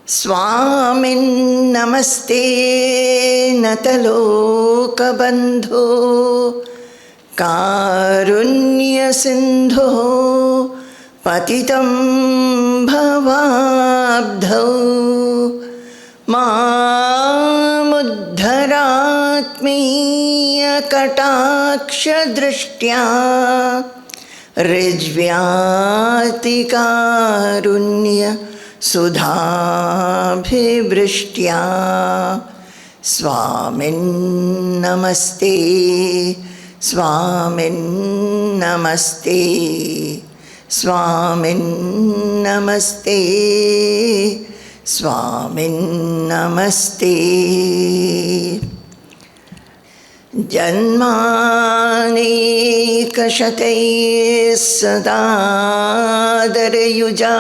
Swamin namaste natalokabandho karunya sindho patitam bhavabdho mamuddharatmiya kataksha drishtya rijvyati karunya sudhabhivrishya Swamin namaste Swamin namaste Swamin namaste Swamin namaste Janmanekashatay sadadarayuja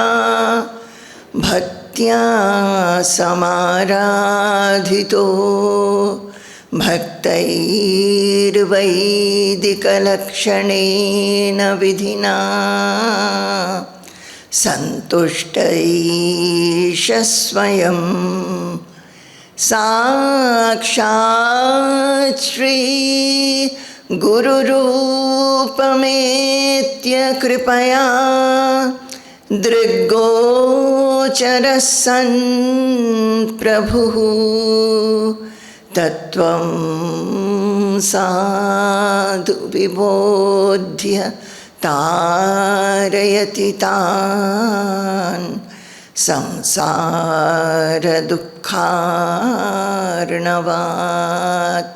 Bhaktya samaradhito Bhaktair vaidikalakshanena vidhina Santushtaisha swayam Sakshat Shri Gururupametya kripaya Drigocharasan Prabhu Tattvam Sadhu Vibodhya Tarayati Tan Samsara Dukkharnavat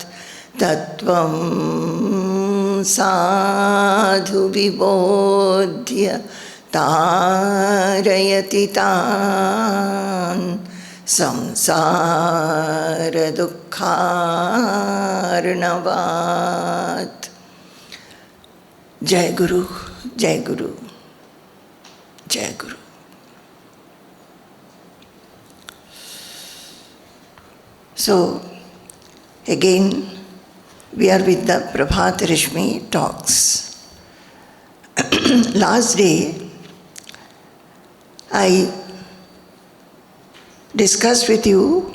Tattvam Sadhu Vibodhya Tarayati Tan Samsara Dukkharnavat. Jai Guru, Jai Guru, Jai Guru. So, again, we are with the Prabhata Rashmih talks. Last day, I discussed with you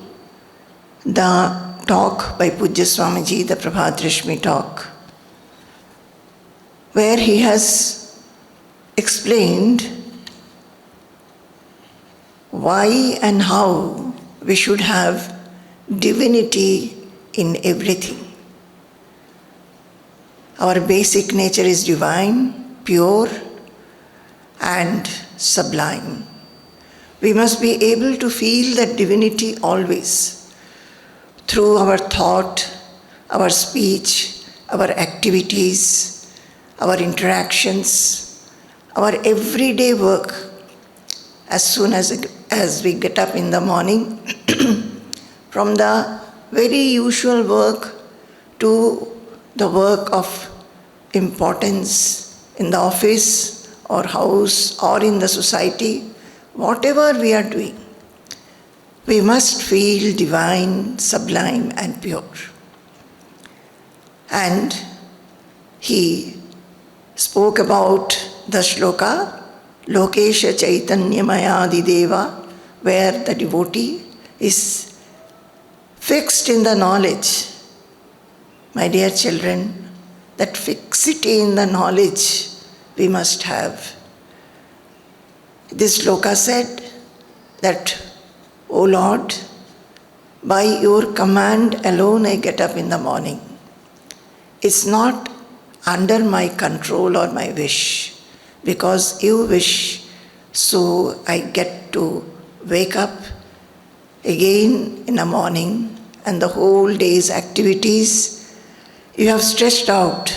the talk by Poojya Swamiji, the Prabhata Rashmih talk, where he has explained why and how we should have divinity in everything. Our basic nature is divine, pure, and sublime. We must be able to feel that divinity always through our thought, our speech, our activities, our interactions, our everyday work. As soon as we get up in the morning, from the very usual work to the work of importance in the office or house or in the society, whatever we are doing, we must feel divine, sublime and pure. And he spoke about the shloka, Lokesha Chaitanya Mayadi Deva, where the devotee is fixed in the knowledge. My dear children, that fixity in the knowledge we must have. This shloka said that, O Lord, by your command alone I get up in the morning. It's not under my control or my wish, because you wish, so I get to wake up again in the morning, and the whole day's activities you have stretched out.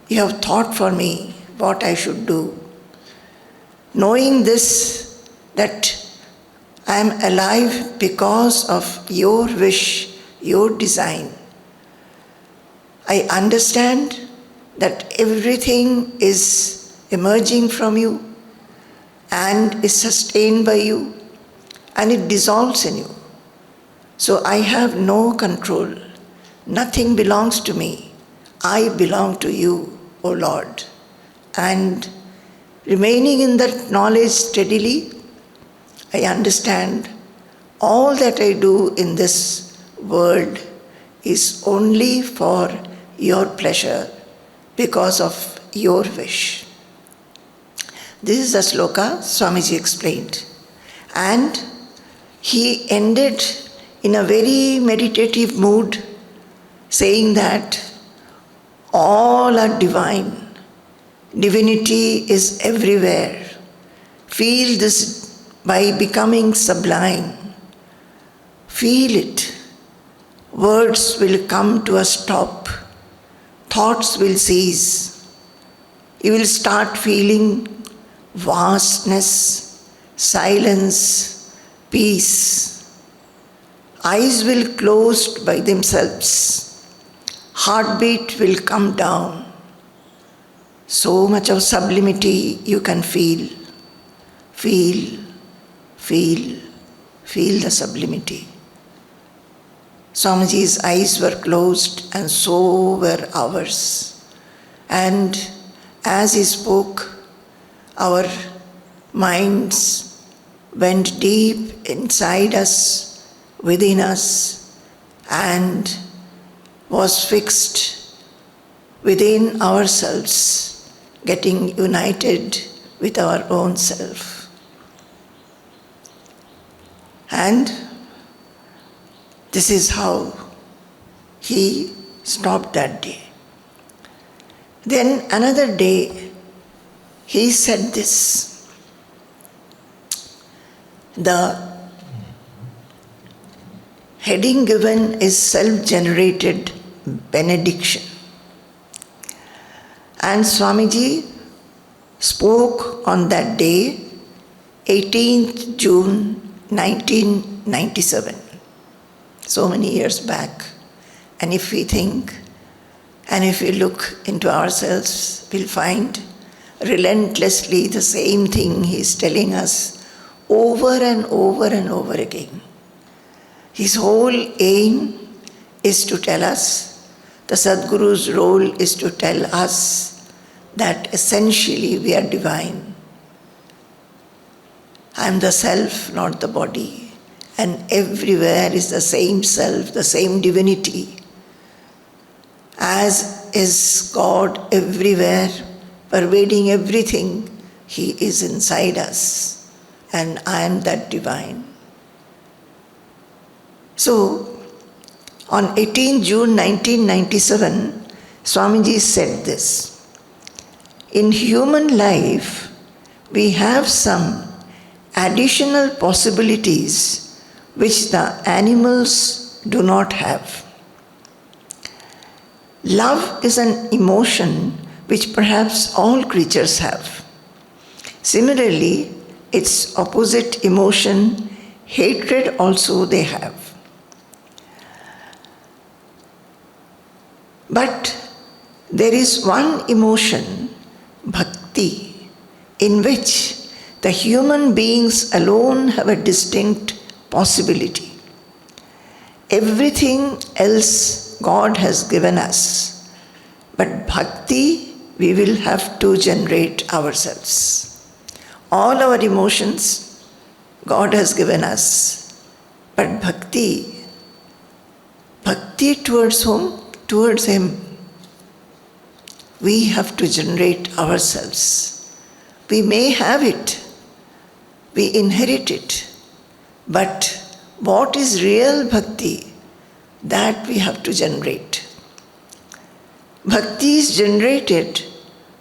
You have thought for me what I should do. Knowing this, that I am alive because of your wish, your design. I understand that everything is emerging from you and is sustained by you, and it dissolves in you. So I have no control. Nothing belongs to me. I belong to you, O Lord. And remaining in that knowledge steadily, I understand all that I do in this world is only for your pleasure because of your wish. This is the sloka Swamiji explained. And he ended in a very meditative mood, saying that all are divine. Divinity is everywhere. Feel this by becoming sublime. Feel it. Words will come to a stop. Thoughts will cease. You will start feeling vastness, silence, peace. Eyes will close by themselves. Heartbeat will come down. So much of sublimity you can feel. Feel the sublimity. Swamiji's eyes were closed and so were ours. And as he spoke, our minds went deep inside us, within us, and was fixed within ourselves, getting united with our own self. And this is how he stopped that day. Then another day, he said this. The heading given is Self-generated Benediction. And Swamiji spoke on that day, 18th June 1997. So many years back. And if we think, and if we look into ourselves, we'll find relentlessly the same thing he is telling us over and over and over again. His whole aim is to tell us, the Sadguru's role is to tell us that essentially we are divine. I am the self, not the body. And everywhere is the same self, the same divinity. As is God everywhere, pervading everything, He is inside us. And I am that divine. So, on 18 June 1997, Swamiji said this. In human life, we have some additional possibilities which the animals do not have. Love is an emotion which perhaps all creatures have. Similarly, its opposite emotion, hatred, also they have. But there is one emotion, bhakti, in which the human beings alone have a distinct possibility. Everything else God has given us, but bhakti we will have to generate ourselves. All our emotions God has given us, but bhakti towards whom? Towards Him. We have to generate ourselves. We may have it, we inherit it, but what is real bhakti? That we have to generate. Bhakti is generated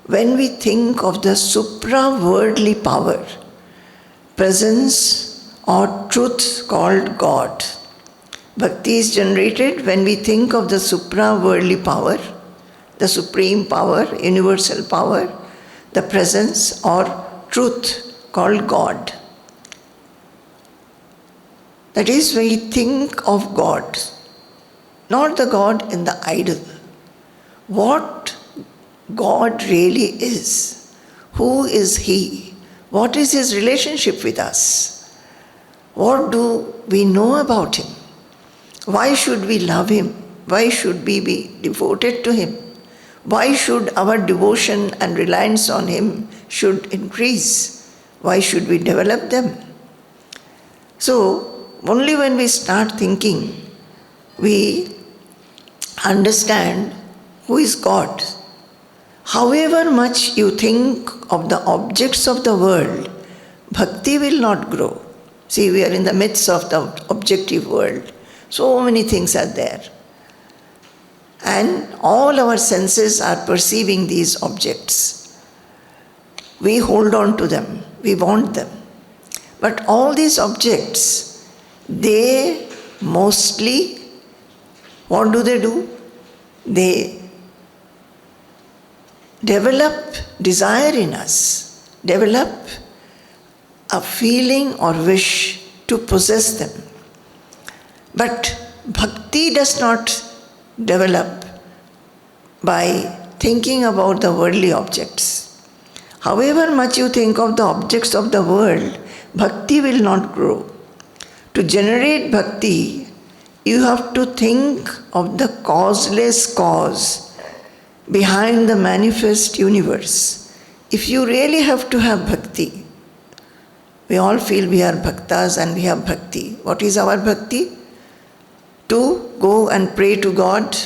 when we think of the supra-worldly power, presence or truth called God. Bhakti is generated when we think of the supra-worldly power, the supreme power, universal power, the presence or truth called God. That is, when we think of God, not the God in the idol. What God really is. Who is He? What is His relationship with us? What do we know about Him? Why should we love Him? Why should we be devoted to Him? Why should our devotion and reliance on Him should increase? Why should we develop them? So, only when we start thinking, we understand who is God. However much you think of the objects of the world, bhakti will not grow. See, we are in the midst of the objective world. So many things are there. And all our senses are perceiving these objects. We hold on to them. We want them. But all these objects, they mostly, what do? They develop desire in us, develop a feeling or wish to possess them. But bhakti does not develop by thinking about the worldly objects. However much you think of the objects of the world, bhakti will not grow. To generate bhakti, you have to think of the causeless cause behind the manifest universe. If you really have to have bhakti, we all feel we are bhaktas and we have bhakti. What is our bhakti? To go and pray to God,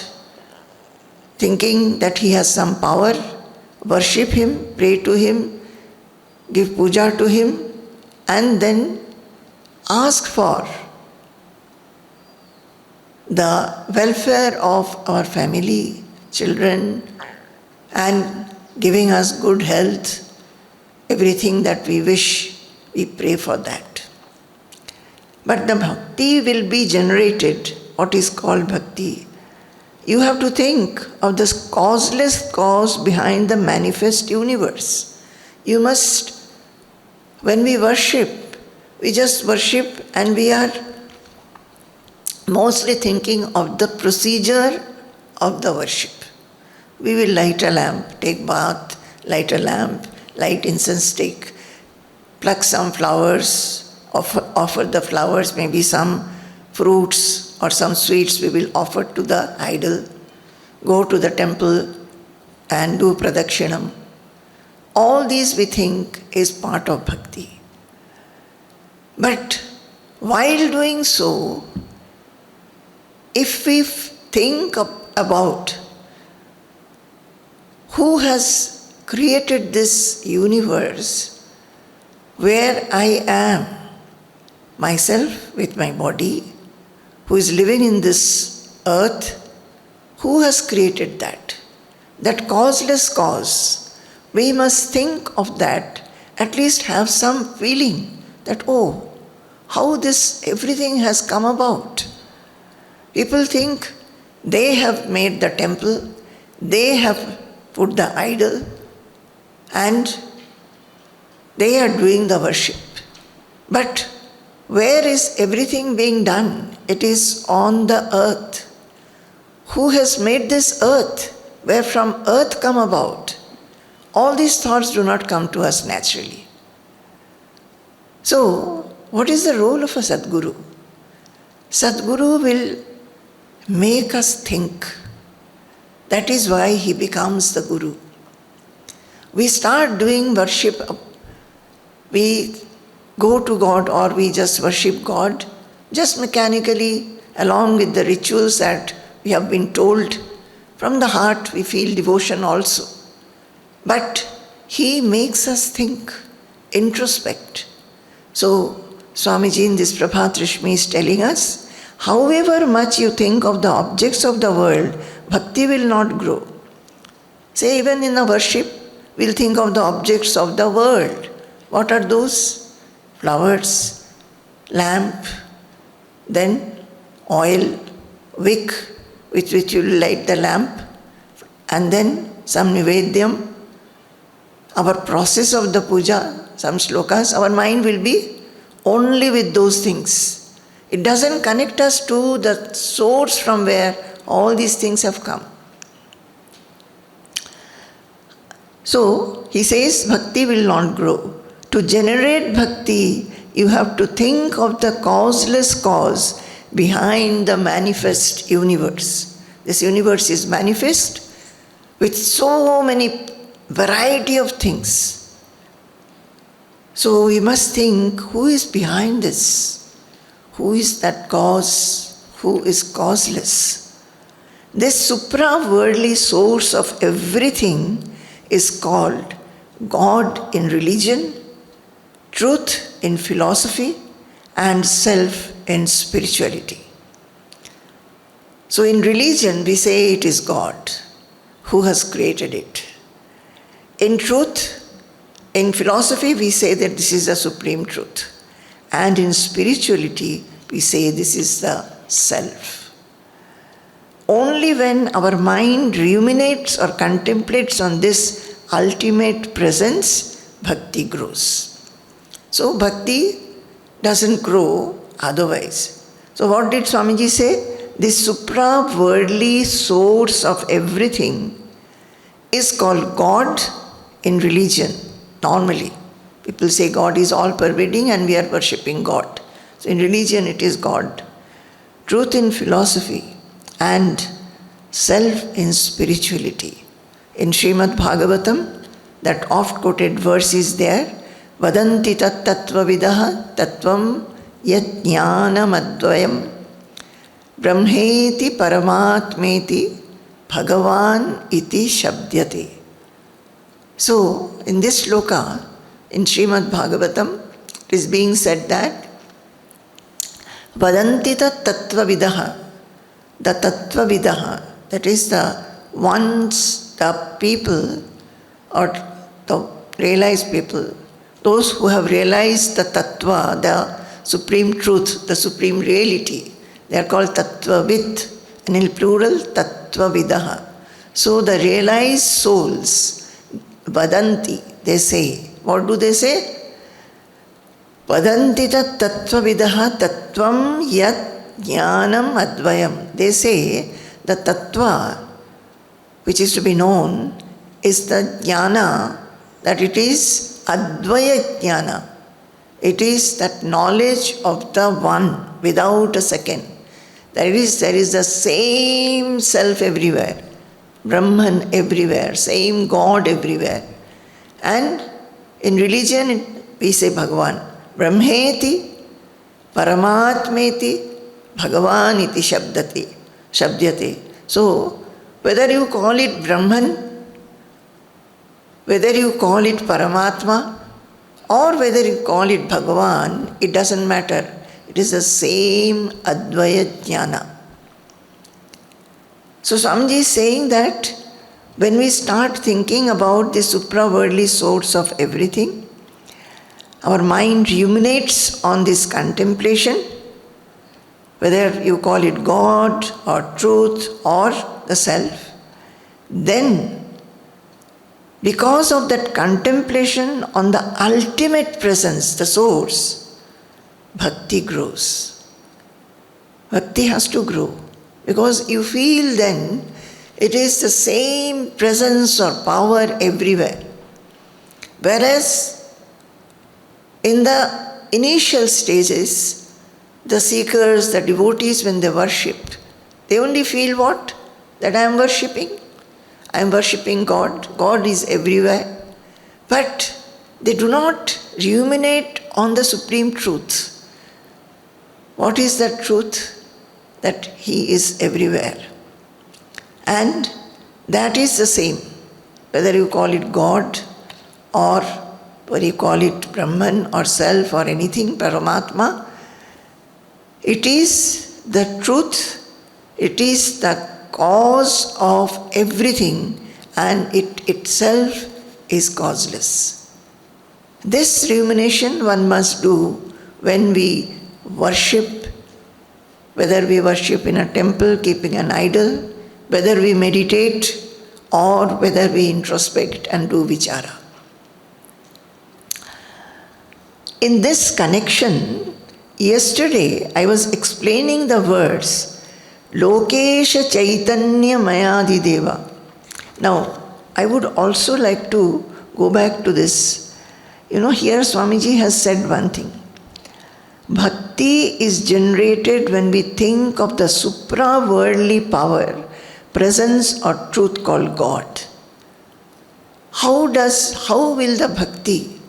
thinking that He has some power, worship Him, pray to Him, give puja to Him, and then ask for the welfare of our family, children, and giving us good health, everything that we wish, we pray for that. But the bhakti will be generated, what is called bhakti. You have to think of this causeless cause behind the manifest universe. You must, when we worship, we just worship and we are mostly thinking of the procedure of the worship. We will light a lamp, take bath, light a lamp, light incense stick, pluck some flowers, offer the flowers, maybe some fruits or some sweets we will offer to the idol, go to the temple and do pradakshinam. All these we think is part of bhakti. But while doing so, if we think about who has created this universe where I am, myself with my body, who is living in this earth, who has created that? That causeless cause. We must think of that, at least have some feeling that, oh, how this everything has come about. People think they have made the temple, they have put the idol, and they are doing the worship. But where is everything being done? It is on the earth. Who has made this earth? Where from earth come about? All these thoughts do not come to us naturally. So, what is the role of a Sadguru? Sadguru will make us think. That is why he becomes the Guru. We start doing worship. We go to God or we just worship God just mechanically along with the rituals that we have been told. From the heart we feel devotion also. But he makes us think, introspect. So Swamiji in this Prabhata Rashmih is telling us, however much you think of the objects of the world, bhakti will not grow. Say even in the worship, we'll think of the objects of the world. What are those? Flowers, lamp, then oil, wick with which you light the lamp, and then some nivedyam. Our process of the puja, some shlokas, our mind will be only with those things. It doesn't connect us to the source from where all these things have come. So, he says, bhakti will not grow. To generate bhakti, you have to think of the causeless cause behind the manifest universe. This universe is manifest with so many variety of things. So we must think, who is behind this? who is that cause, who is causeless. This supra-worldly source of everything is called God in religion, truth in philosophy, and self in spirituality. So in religion, we say it is God who has created it. In truth, in philosophy, we say that this is the supreme truth. And in spirituality, we say this is the self. Only when our mind ruminates or contemplates on this ultimate presence, bhakti grows. So bhakti doesn't grow otherwise. So what did Swamiji say? This supra-worldly source of everything is called God in religion. Normally, people say God is all-pervading and we are worshipping God. So in religion it is God. Truth in philosophy and self in spirituality. In Srimad Bhagavatam, that oft-quoted verse is there, Vadanti tat tattva vidaha tattvam yat jnanam advayam Brahmeti paramatmeti bhagavan iti shabdyate. So, in this shloka, in Srimad Bhagavatam, it is being said that Vadantita tattva vidaha, the tattva vidaha, that is the ones, the people, or the realized people, those who have realized the tattva, the supreme truth, the supreme reality, they are called tattva-vid, and in plural, tattva-vidaha. So the realized souls, vadanti, they say. What do they say? Vadanti tat tattva-vidaha tattvam yat jnanam advayam. They say the tattva, which is to be known, is the jnana, that it is advaya jnana. It is that knowledge of the one without a second. There is the same self everywhere, Brahman everywhere, same God everywhere. And in religion, we say Bhagavan. Brahmeti, Paramatmeti, Bhagavan iti shabdyate. So, whether you call it Brahman, whether you call it Paramatma, or whether you call it Bhagavan, it doesn't matter. It is the same Advaya Jnana. So Swamiji is saying that when we start thinking about the supra-worldly source of everything, our mind ruminates on this contemplation, whether you call it God or truth or the self, then because of that contemplation on the ultimate presence, the source, bhakti grows. Bhakti has to grow because you feel then it is the same presence or power everywhere. Whereas in the initial stages, the seekers, the devotees, when they worshipped, they only feel what? That I am worshipping. I am worshipping God. God is everywhere. But they do not ruminate on the supreme truth. What is that truth? That He is everywhere. And that is the same. Whether you call it God or whether you call it Brahman or Self or anything, Paramatma, it is the truth, it is the cause of everything and it itself is causeless. This rumination one must do when we worship, whether we worship in a temple keeping an idol, whether we meditate or whether we introspect and do vichara. In this connection, yesterday I was explaining the words Lokesha Chaitanya Mayadi Deva. Now, I would also like to go back to this. Here Swamiji has said one thing. Bhakti is generated when we think of the supra-worldly power, presence or truth called God. How will the bhakti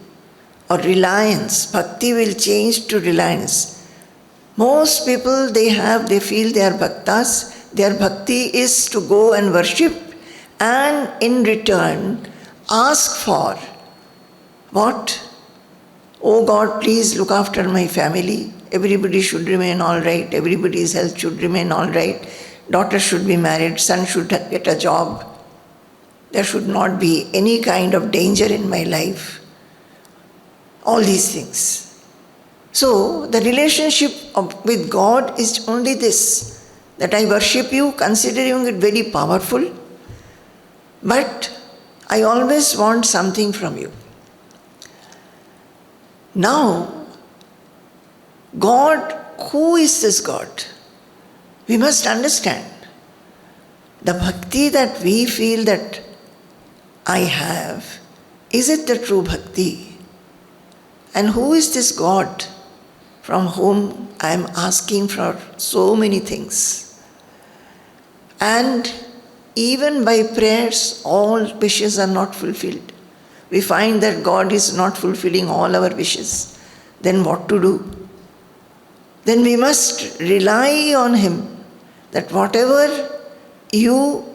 or reliance, bhakti will change to reliance Most people, they feel they are bhaktas. Their bhakti is to go and worship and in return ask for what? Oh God, please look after my family. Everybody should remain all right. Everybody's health should remain all right. Daughter should be married. Son should get a job. There should not be any kind of danger in my life. All these things. So, the relationship with God is only this, that I worship you, considering it very powerful, but I always want something from you. Now, God, who is this God? We must understand. The bhakti that we feel that I have, is it the true bhakti? And who is this God from whom I am asking for so many things? And even by prayers, all wishes are not fulfilled. We find that God is not fulfilling all our wishes. Then what to do? Then we must rely on Him, that whatever you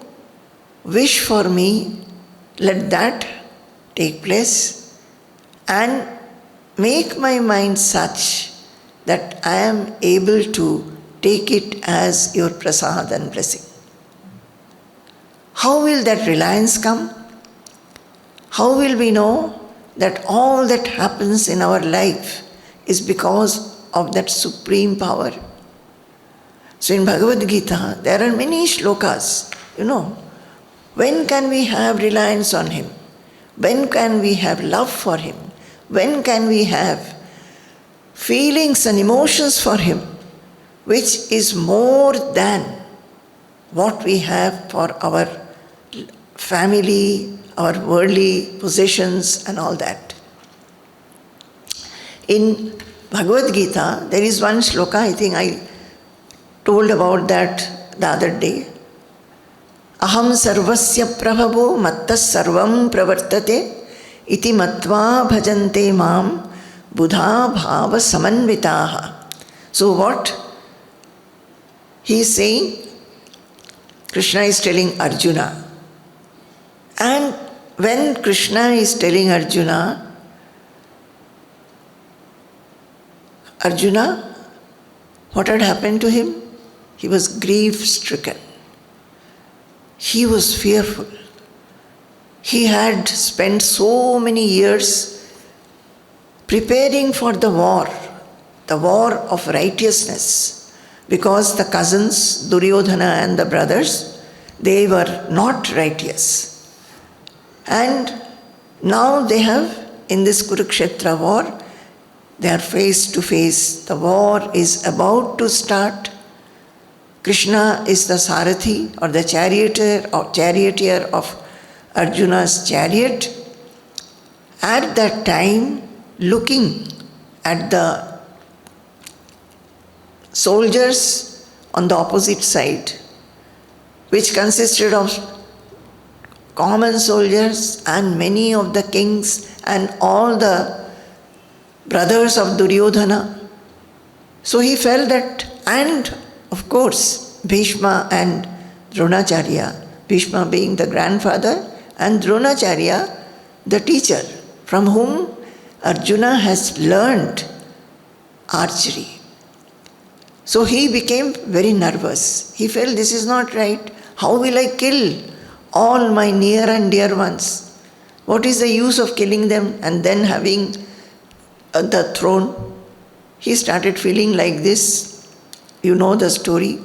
wish for me, let that take place, and make my mind such that I am able to take it as your prasad and blessing. How will that reliance come? How will we know that all that happens in our life is because of that supreme power? So in Bhagavad Gita, there are many shlokas, when can we have reliance on Him? When can we have love for Him? When can we have feelings and emotions for Him, which is more than what we have for our family, our worldly possessions and all that. In Bhagavad Gita, there is one shloka, I think I told about that the other day. Aham sarvasya prabhavo mattas sarvam pravartate iti matva bhajante mam buddha bhava samanvitaha. So what he is saying, Krishna is telling Arjuna. And when Krishna is telling Arjuna, what had happened to him? He was grief-stricken. He was fearful. He had spent so many years preparing for the war of righteousness, because the cousins, Duryodhana and the brothers, they were not righteous. And now they have, in this Kurukshetra war, they are face to face. The war is about to start. Krishna is the Sarathi or the charioteer of Arjuna's chariot. At that time, looking at the soldiers on the opposite side, which consisted of common soldiers and many of the kings and all the brothers of Duryodhana. So he felt that, and of course, Bhishma and Dronacharya, Bhishma being the grandfather and Dronacharya the teacher, from whom Arjuna has learned archery. So he became very nervous. He felt, this is not right. How will I kill all my near and dear ones? What is the use of killing them and then having the throne? He started feeling like this. You know the story.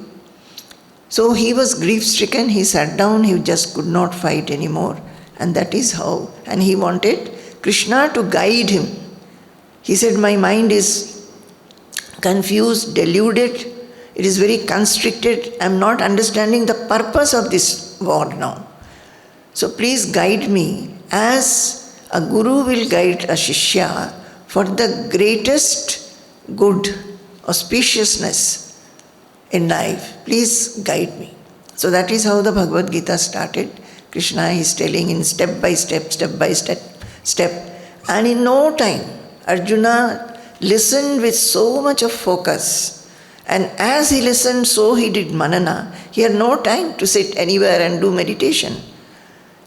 So he was grief-stricken. He sat down. He just could not fight anymore. And that is how. And he wanted Krishna to guide him. He said, my mind is confused, deluded. It is very constricted. I am not understanding the purpose of this war now. So please guide me as a guru will guide a shishya for the greatest good, auspiciousness in life. Please guide me. So that is how the Bhagavad Gita started. Krishna is telling in step by step. And in no time, Arjuna listened with so much of focus And as he listened, so he did manana. He had no time to sit anywhere and do meditation.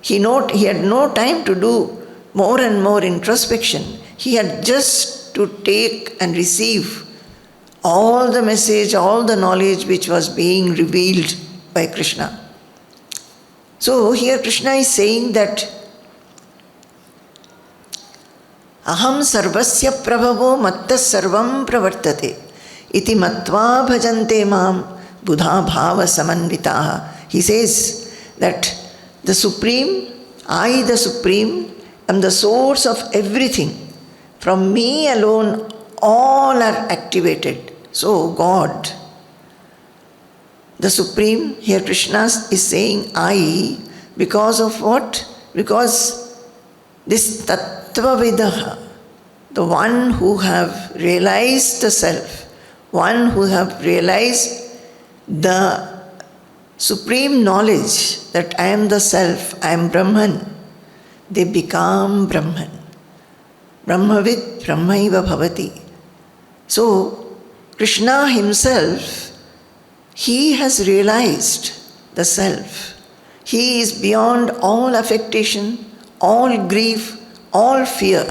He had no time to do more and more introspection. He had just to take and receive all the message, all the knowledge which was being revealed by Krishna. So here Krishna is saying that Aham sarvasya prabhavo mattas sarvam pravartate iti matva bhajante mam buddha bhava samanvitaha. He says that the Supreme, I the Supreme, am the source of everything. From me alone all are activated. So God, the Supreme, here Krishna is saying I, because of what? Because this Tattvavidaha, the one who have realized the self, one who have realized the supreme knowledge that I am the self, I am Brahman, they become Brahman. Brahmavid Brahmaiva Bhavati. So, Krishna himself, he has realized the self. He is beyond all affectation, all grief, all fear.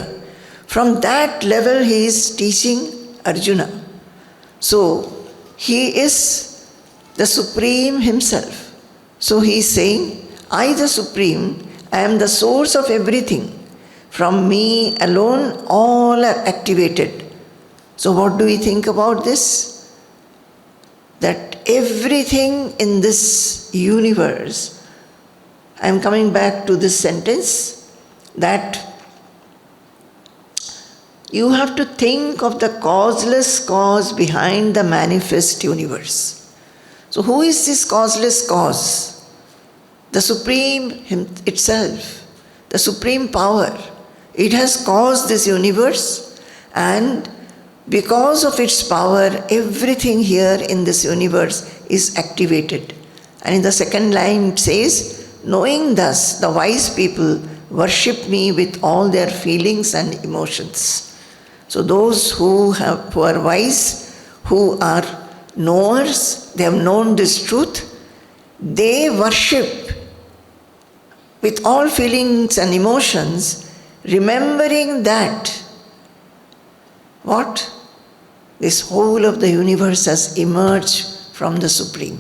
From that level he is teaching Arjuna. So, he is the Supreme himself. So he is saying, I the Supreme, I am the source of everything. From me alone all are activated. So what do we think about this? That everything in this universe, I am coming back to this sentence, that you have to think of the causeless cause behind the manifest universe. So who is this causeless cause? The Supreme itself, the Supreme Power. It has caused this universe, and because of its power, everything here in this universe is activated. And in the second line it says, knowing thus, the wise people worship me with all their feelings and emotions. So those who are wise, who are knowers, they have known this truth, they worship with all feelings and emotions, remembering that what? This whole of the universe has emerged from the Supreme.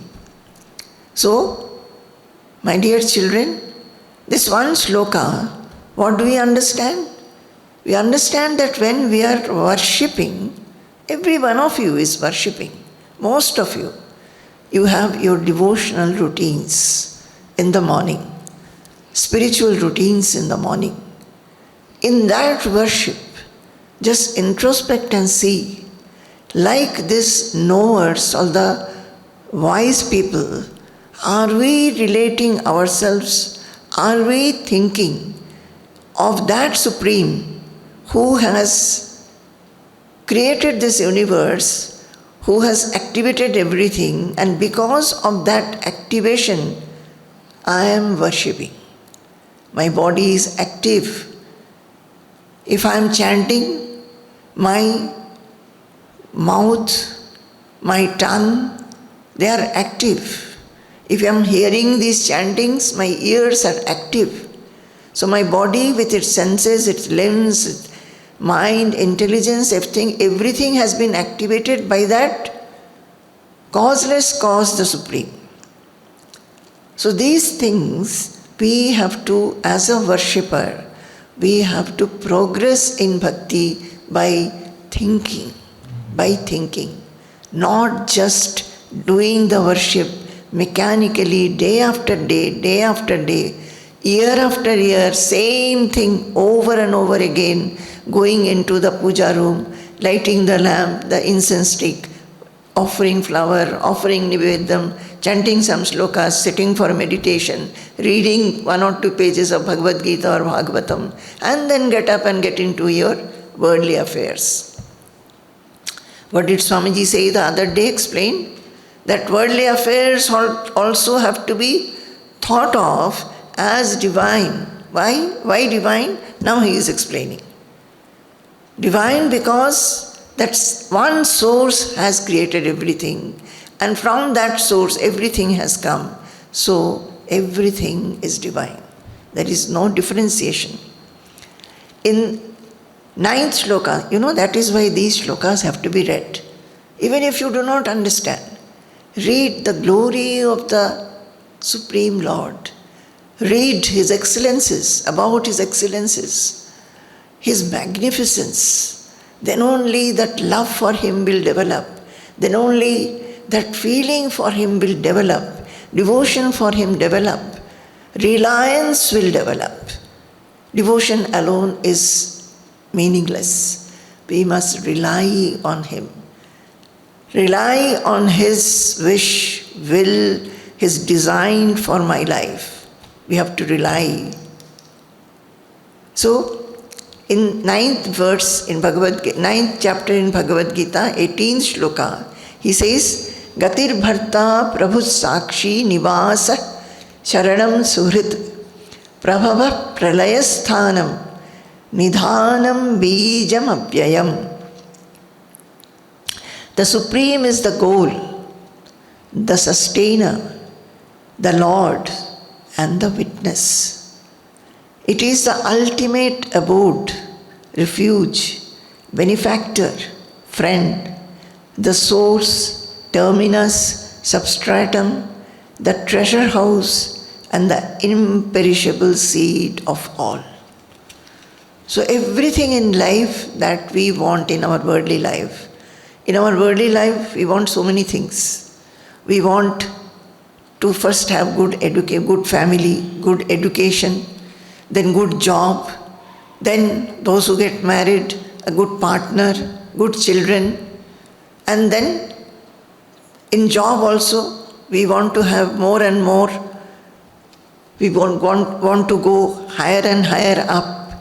So, my dear children, this one sloka, what do we understand? We understand that when we are worshipping, every one of you is worshipping, most of you. You have your devotional routines in the morning, spiritual routines in the morning. In that worship, just introspect and see, like this knowers or the wise people, are we relating ourselves, are we thinking of that Supreme who has created this universe, who has activated everything, and because of that activation, I am worshipping. My body is active. If I am chanting, my mouth, my tongue, they are active. If I am hearing these chantings, my ears are active. So my body with its senses, its limbs, its mind, intelligence, everything has been activated by that causeless cause, the Supreme. So these things we have to, as a worshipper, we have to progress in bhakti by thinking, not just doing the worship mechanically day after day, year after year, same thing over and over again, going into the puja room, lighting the lamp, the incense stick, offering flower, offering nivedam, chanting some slokas, sitting for meditation, reading 1 or 2 pages of Bhagavad Gita or Bhagavatam, and then get up and get into your worldly affairs. What did Swamiji say the other day? Explain that worldly affairs also have to be thought of as divine. Why? Why divine? Now he is explaining. Divine because That one source has created everything, and from that source everything has come. So everything is divine. There is no differentiation. In 9th shloka, that is why these shlokas have to be read. Even if you do not understand, read the glory of the Supreme Lord. Read His excellences, about His excellences, His magnificence. Then only that love for Him will develop. Then only that feeling for Him will develop. Devotion for Him develop. Reliance will develop. Devotion alone is meaningless. We must rely on Him. Rely on His wish, will, His design for my life. We have to rely. So, in 9th verse in 9th chapter in Bhagavad Gita, 18th shloka, he says, Gatir bharta prabhu sakshi nivasa sharanam suhrit prabhava pralayasthanam nidhanam bijam abhyayam. The Supreme is the goal, the sustainer, the Lord, and the witness. It is the ultimate abode, refuge, benefactor, friend, the source, terminus, substratum, the treasure house, and the imperishable seed of all. So everything in life that we want in our worldly life, we want so many things. We want to first have good family, good education, then good job, then those who get married, a good partner, good children, and then in job also we want to have more and more. We want to go higher and higher up.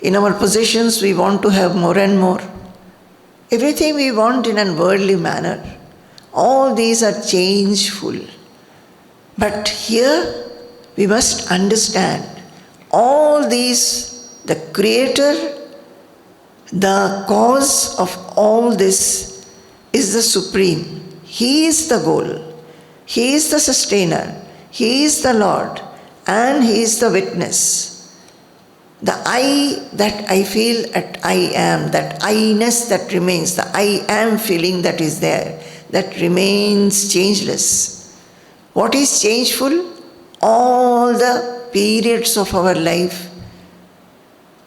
In our positions we want to have more and more. Everything we want in a worldly manner. All these are changeful. But here we must understand all these, the Creator, the cause of all this is the Supreme. He is the goal. He is the sustainer. He is the Lord. And He is the witness. The I that I feel at I am, that I-ness that remains, the I am feeling that is there, that remains changeless. What is changeful? All the periods of our life.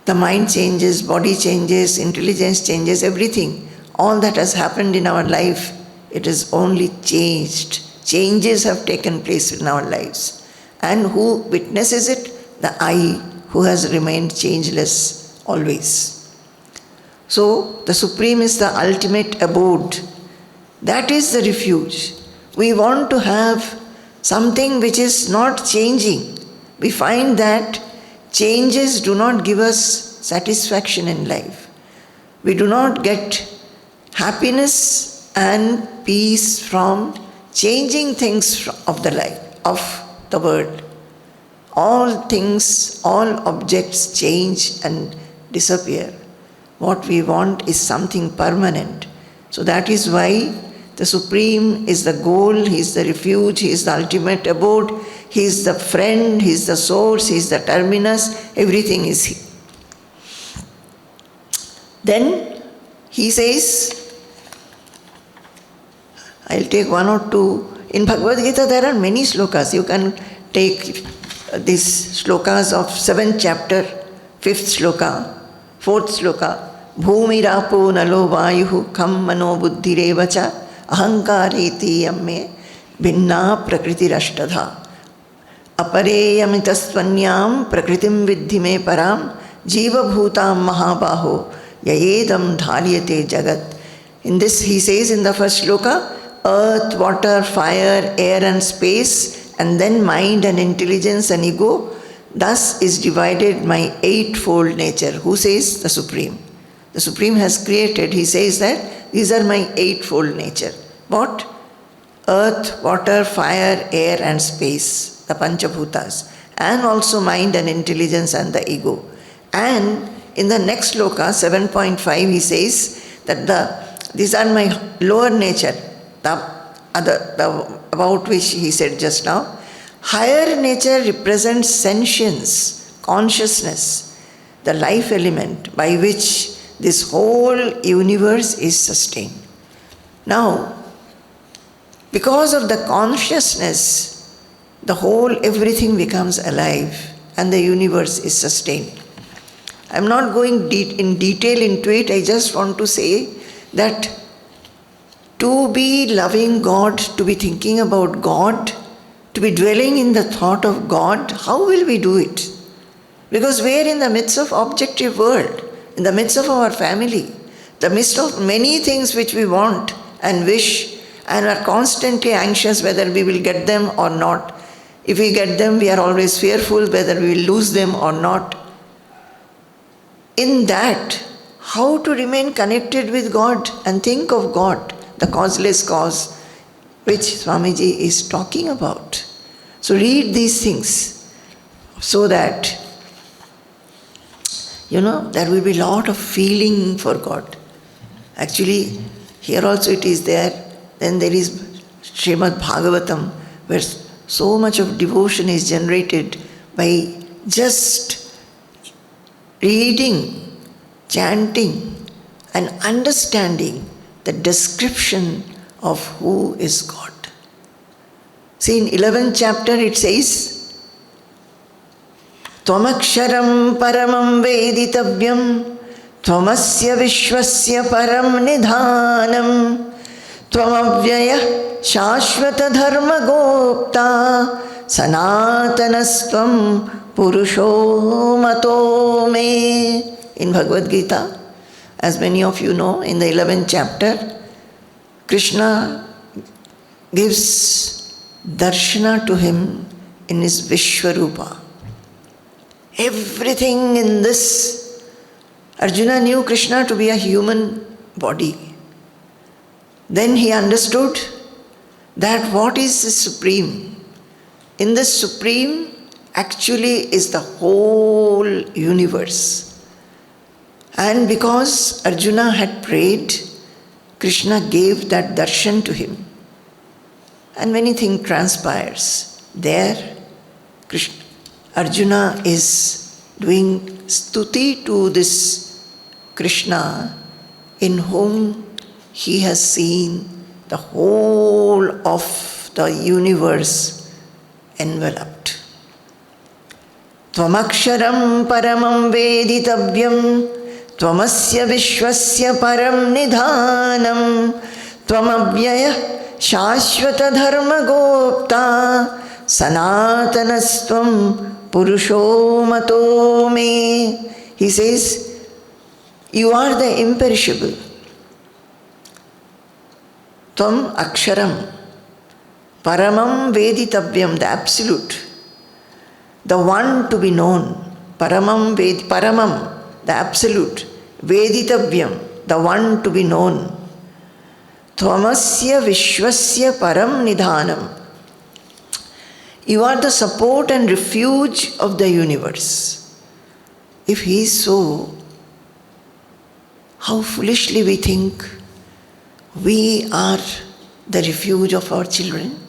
The mind changes, body changes, intelligence changes, everything. All that has happened in our life, it is only changed. Changes have taken place in our lives. And who witnesses it? The I, who has remained changeless always. So, the Supreme is the ultimate abode. That is the refuge. We want to have something which is not changing. We find that changes do not give us satisfaction in life. We do not get happiness and peace from changing things of the life, of the world. All things, all objects change and disappear. What we want is something permanent. So that is why the Supreme is the goal, He is the refuge, He is the ultimate abode, He is the friend, He is the source, He is the terminus, everything is He. Then He says, I'll take one or two. In Bhagavad Gita there are many slokas. You can take these slokas of 7th chapter, 5th sloka, 4th sloka. Bhumi rapo nalo vayuhu kham mano buddhi revacha ahankareti yamme bhinna prakriti rashtadha apareyamitastvanyam prakritim vidhi me param jiva bhutam mahabaho yayedam dharyate jagat. In this he says in the first shloka, earth, water, fire, air and space, and then mind and intelligence and ego. Thus is divided my eightfold nature. Who says? The Supreme. The Supreme has created, He says that these are my eightfold nature. What? Earth, water, fire, air and space, the Panchabhutas, and also mind and intelligence and the ego. And in the next shloka, 7.5, he says, these are my lower nature, about which he said just now. Higher nature represents sentience, consciousness, the life element by which this whole universe is sustained. Now, because of the consciousness, everything becomes alive and the universe is sustained. I am not going in detail into it. I just want to say that to be loving God, to be thinking about God, to be dwelling in the thought of God, how will we do it? Because we are in the midst of objective world, in the midst of our family, the midst of many things which we want and wish, and are constantly anxious whether we will get them or not. If we get them, we are always fearful whether we will lose them or not. In that, how to remain connected with God and think of God, the causeless cause, which Swamiji is talking about. So read these things so that, there will be a lot of feeling for God. Actually, here also it is there. Then there is Srimad Bhagavatam, where so much of devotion is generated by just reading, chanting, and understanding the description of who is God. See, in 11th chapter it says, Tvamaksharam paramam veditavyam, Tvamasya vishwasya param nidhanam, Tvamavyaya shashvata dharma gopta, Sanatanastvam purusho mato me. In Bhagavad Gita, as many of you know, in the 11th chapter, Krishna gives darshana to him in his Vishwarupa. Everything in this, Arjuna knew Krishna to be a human body. Then he understood that what is the Supreme? In the Supreme actually is the whole universe. And because Arjuna had prayed, Krishna gave that darshan to him. And many things transpires. There, Arjuna is doing stuti to this Krishna in whom he has seen the whole of the universe enveloped. Tvamaksharam paramam veditavyam, Tvamasya vishwasya param nidhanam, Tvamavyaya shashvata dharma gopta, Sanatanastvam purusho mato me. He says, you are the imperishable. Tvam aksharam, paramam veditavyam, the absolute, the one to be known. Paramam, the absolute. Veditavyam, the one to be known. Tvamasya vishwasya param nidhanam. You are the support and refuge of the universe. If he is so, how foolishly we think we are the refuge of our children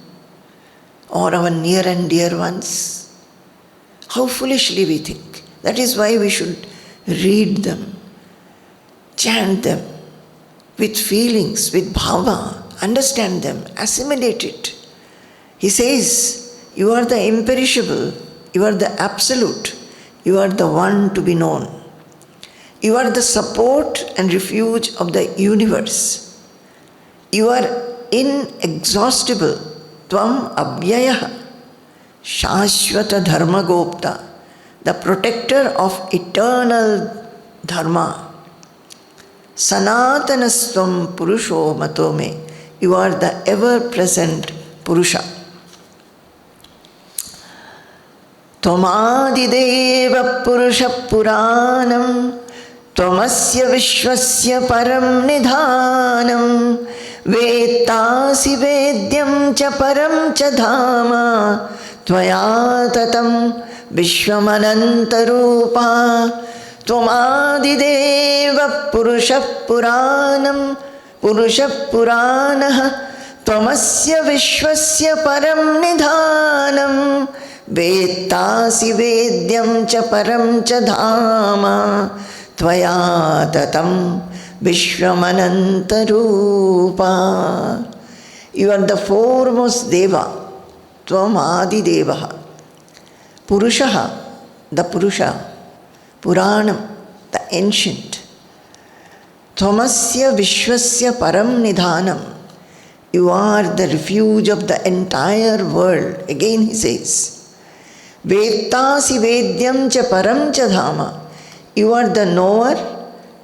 or our near and dear ones. How foolishly we think. That is why we should read them, chant them with feelings, with bhava, understand them, assimilate it. He says, you are the imperishable, you are the absolute, you are the one to be known. You are the support and refuge of the universe. You are inexhaustible. Tvam abhyayaha, shashvata dharma gopta, the protector of eternal dharma. Sanatanastvam purusho matome, you are the ever-present Purusha. Tvamadideva purusha puranam, Tvamasya vishwasya param nidhanam, Vettasi vedyam cha param cha dhama, Tvaya tatam vishwamananta rupa, Tvamadideva Purushah Puranam Purushah Puranah Tvamasya Vishwasya Param Nidhanam Vettasi Vedyam Cha Param Cha Dhama Tvaya Tatam Vishwamanantarupa. You are the foremost Deva, Tvamadi Devaha. Purushaha, the Purusha, Puranam, the ancient. Tvamasya Vishwasya Param Nidhanam. You are the refuge of the entire world. Again he says, Vettasi Vedyam Cha Param Cha Dhama. You are the knower,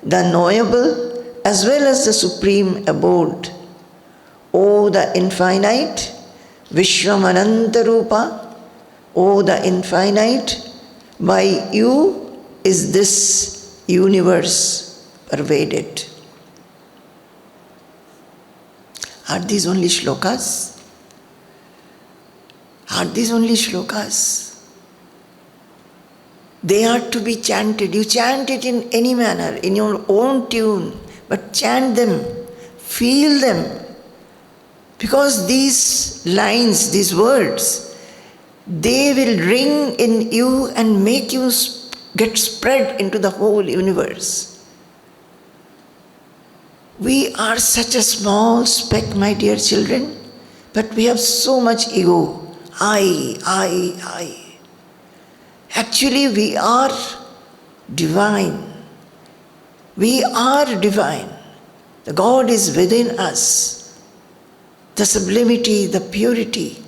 the knowable, as well as the supreme abode. O the infinite, Vishwamanantarupa, O the infinite, by you is this universe pervaded. Are these only shlokas? Are these only shlokas? They are to be chanted. You chant it in any manner, in your own tune, but chant them, feel them. Because these lines, these words, they will ring in you and make you get spread into the whole universe. We are such a small speck, my dear children, but we have so much ego. I. Actually, we are divine. We are divine. The God is within us. The sublimity, the purity.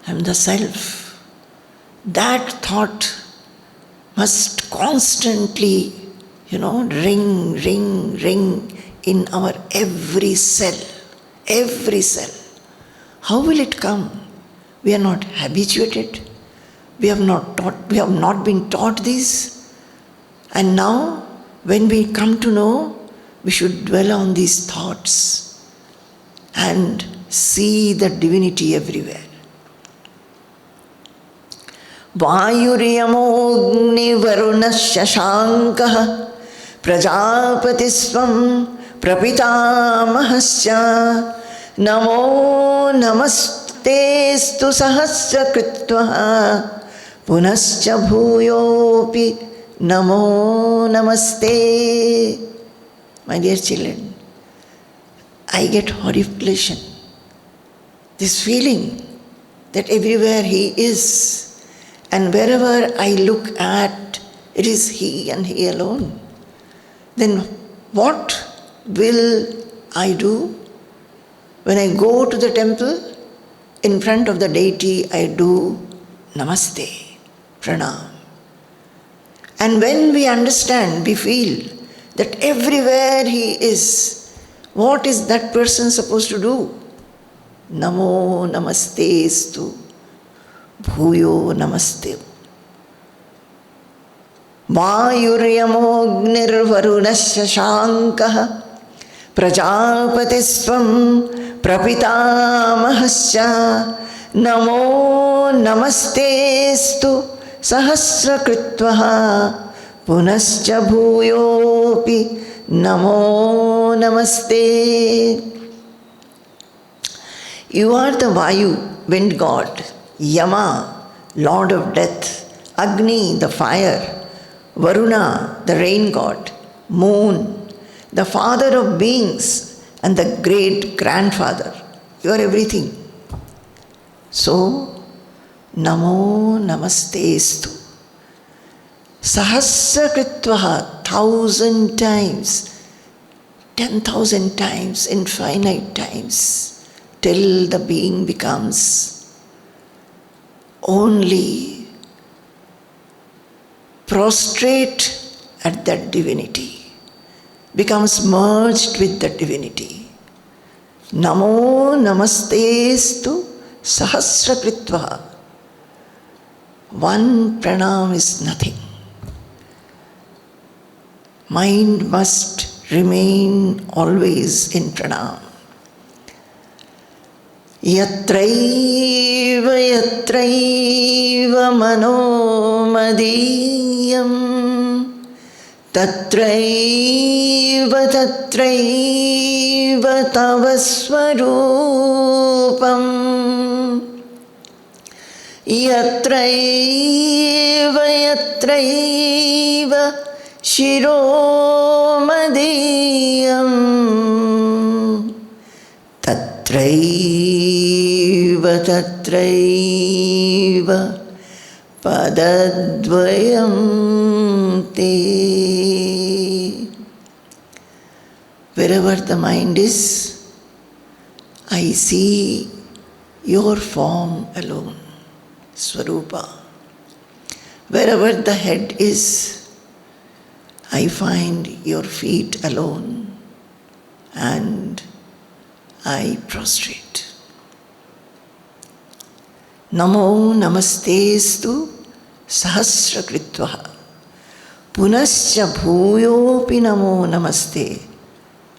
I'm the self. That thought must constantly, ring in our every cell. Every cell. How will it come? We are not habituated. We have not been taught this. And now, when we come to know, we should dwell on these thoughts and see the divinity everywhere. Vayuryamogni varunashashankaha prajapatisvam prapitamahasya namo namastestu sahasrakritvaha punascha bhuyopi namo namaste. My dear children, I get horrification. This feeling that everywhere He is, and wherever I look at, it is He and He alone. Then what will I do? When I go to the temple, in front of the deity, I do Namaste, Pranam. And when we understand, we feel that everywhere He is, what is that person supposed to do? Namo namastestu bhuyo namaste. Vayuryamognivarunashashankaha prajapatisvam prapitamahasya namo namastestu sahasrakritvaha punascha bhuyopi namo namaste. You are the Vayu, wind god, Yama, lord of death, Agni, the fire, Varuna, the rain god, moon, the father of beings and the great grandfather. You are everything. So, Namo Namastestu. Sahasrakritvaha, 1,000 times, 10,000 times, infinite times, till the being becomes only prostrate at that divinity, becomes merged with the divinity. Namo Namastestu Sahasrakritvaha. One pranam is nothing. Mind must remain always in pranam. Yatraiva mano madi tatraiva tatraiva tava swarupam yatraiva yatraiva shiromadiyam tatraiva tatraiva padadvayam te. Wherever the mind is, I see your form alone, Swarupa. Wherever the head is, I find your feet alone and I prostrate. Namo namastestu sahasrakritvaha punascha bhuyopi namo namaste,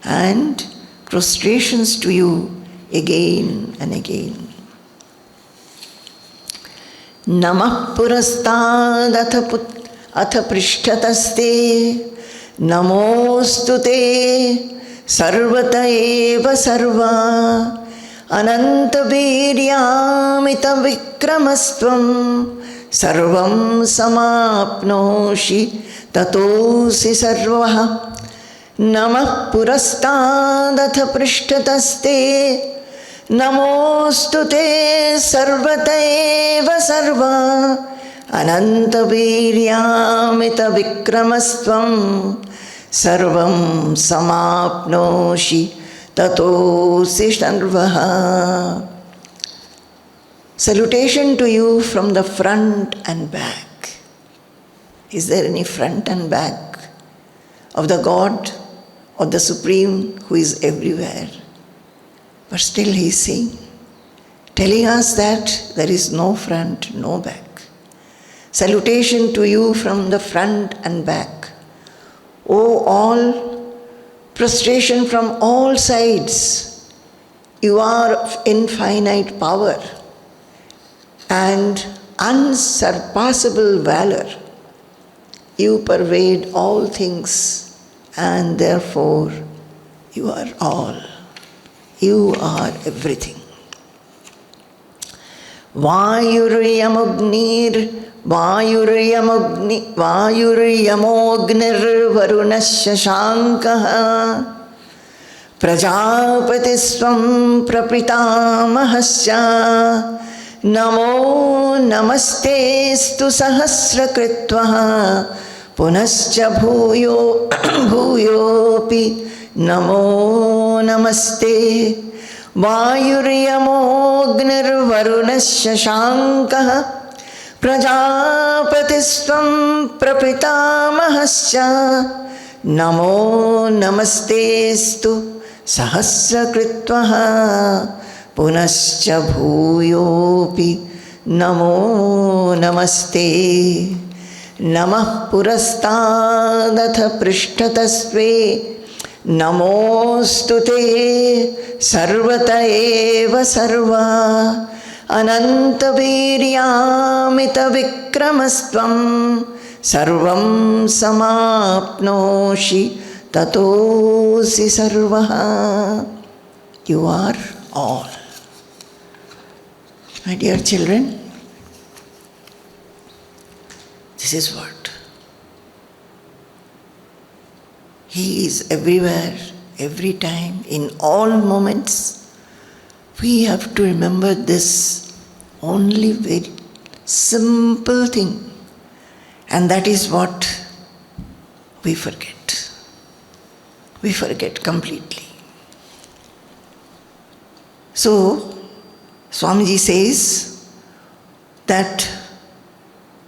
and prostrations to you again and again. Namah purastad atha prishtataste namostute sarvata eva sarva ananta viryamita vikramastvam sarvam samapnoshi tatosi sarvaha. Namah purastadatha prishtataste namostute sarvata eva sarva ananta viryamita vikramastvam sarvam samapnoshi tatosi sarvaha. Salutation to you from the front and back. Is there any front and back of the God or the Supreme who is everywhere? But still he is saying, telling us that there is no front, no back. Salutation to you from the front and back. O all, prostration from all sides. You are of infinite power and unsurpassable valor. You pervade all things and therefore you are all. You are everything. Vayuryamognir varunasya shankaha prajapatisvam prapitamahasya namo namastestu sahasrakritvaha punascha bhuyopi namo namaste. Vayuryamognir varunasya shankaha prajapatisvam prapitamahasya namo namastestu sahasrakritvaha punascha bhuyopi namo namaste. Namah purastadatha prishtatasve namostute sarvata eva sarva ananta viryamita vikramastvam sarvam samapnoshi tatosi sarvaha. You are all. My dear children, this is what. He is everywhere, every time, in all moments. We have to remember this only very simple thing. And that is what we forget. We forget completely. So, Swamiji says that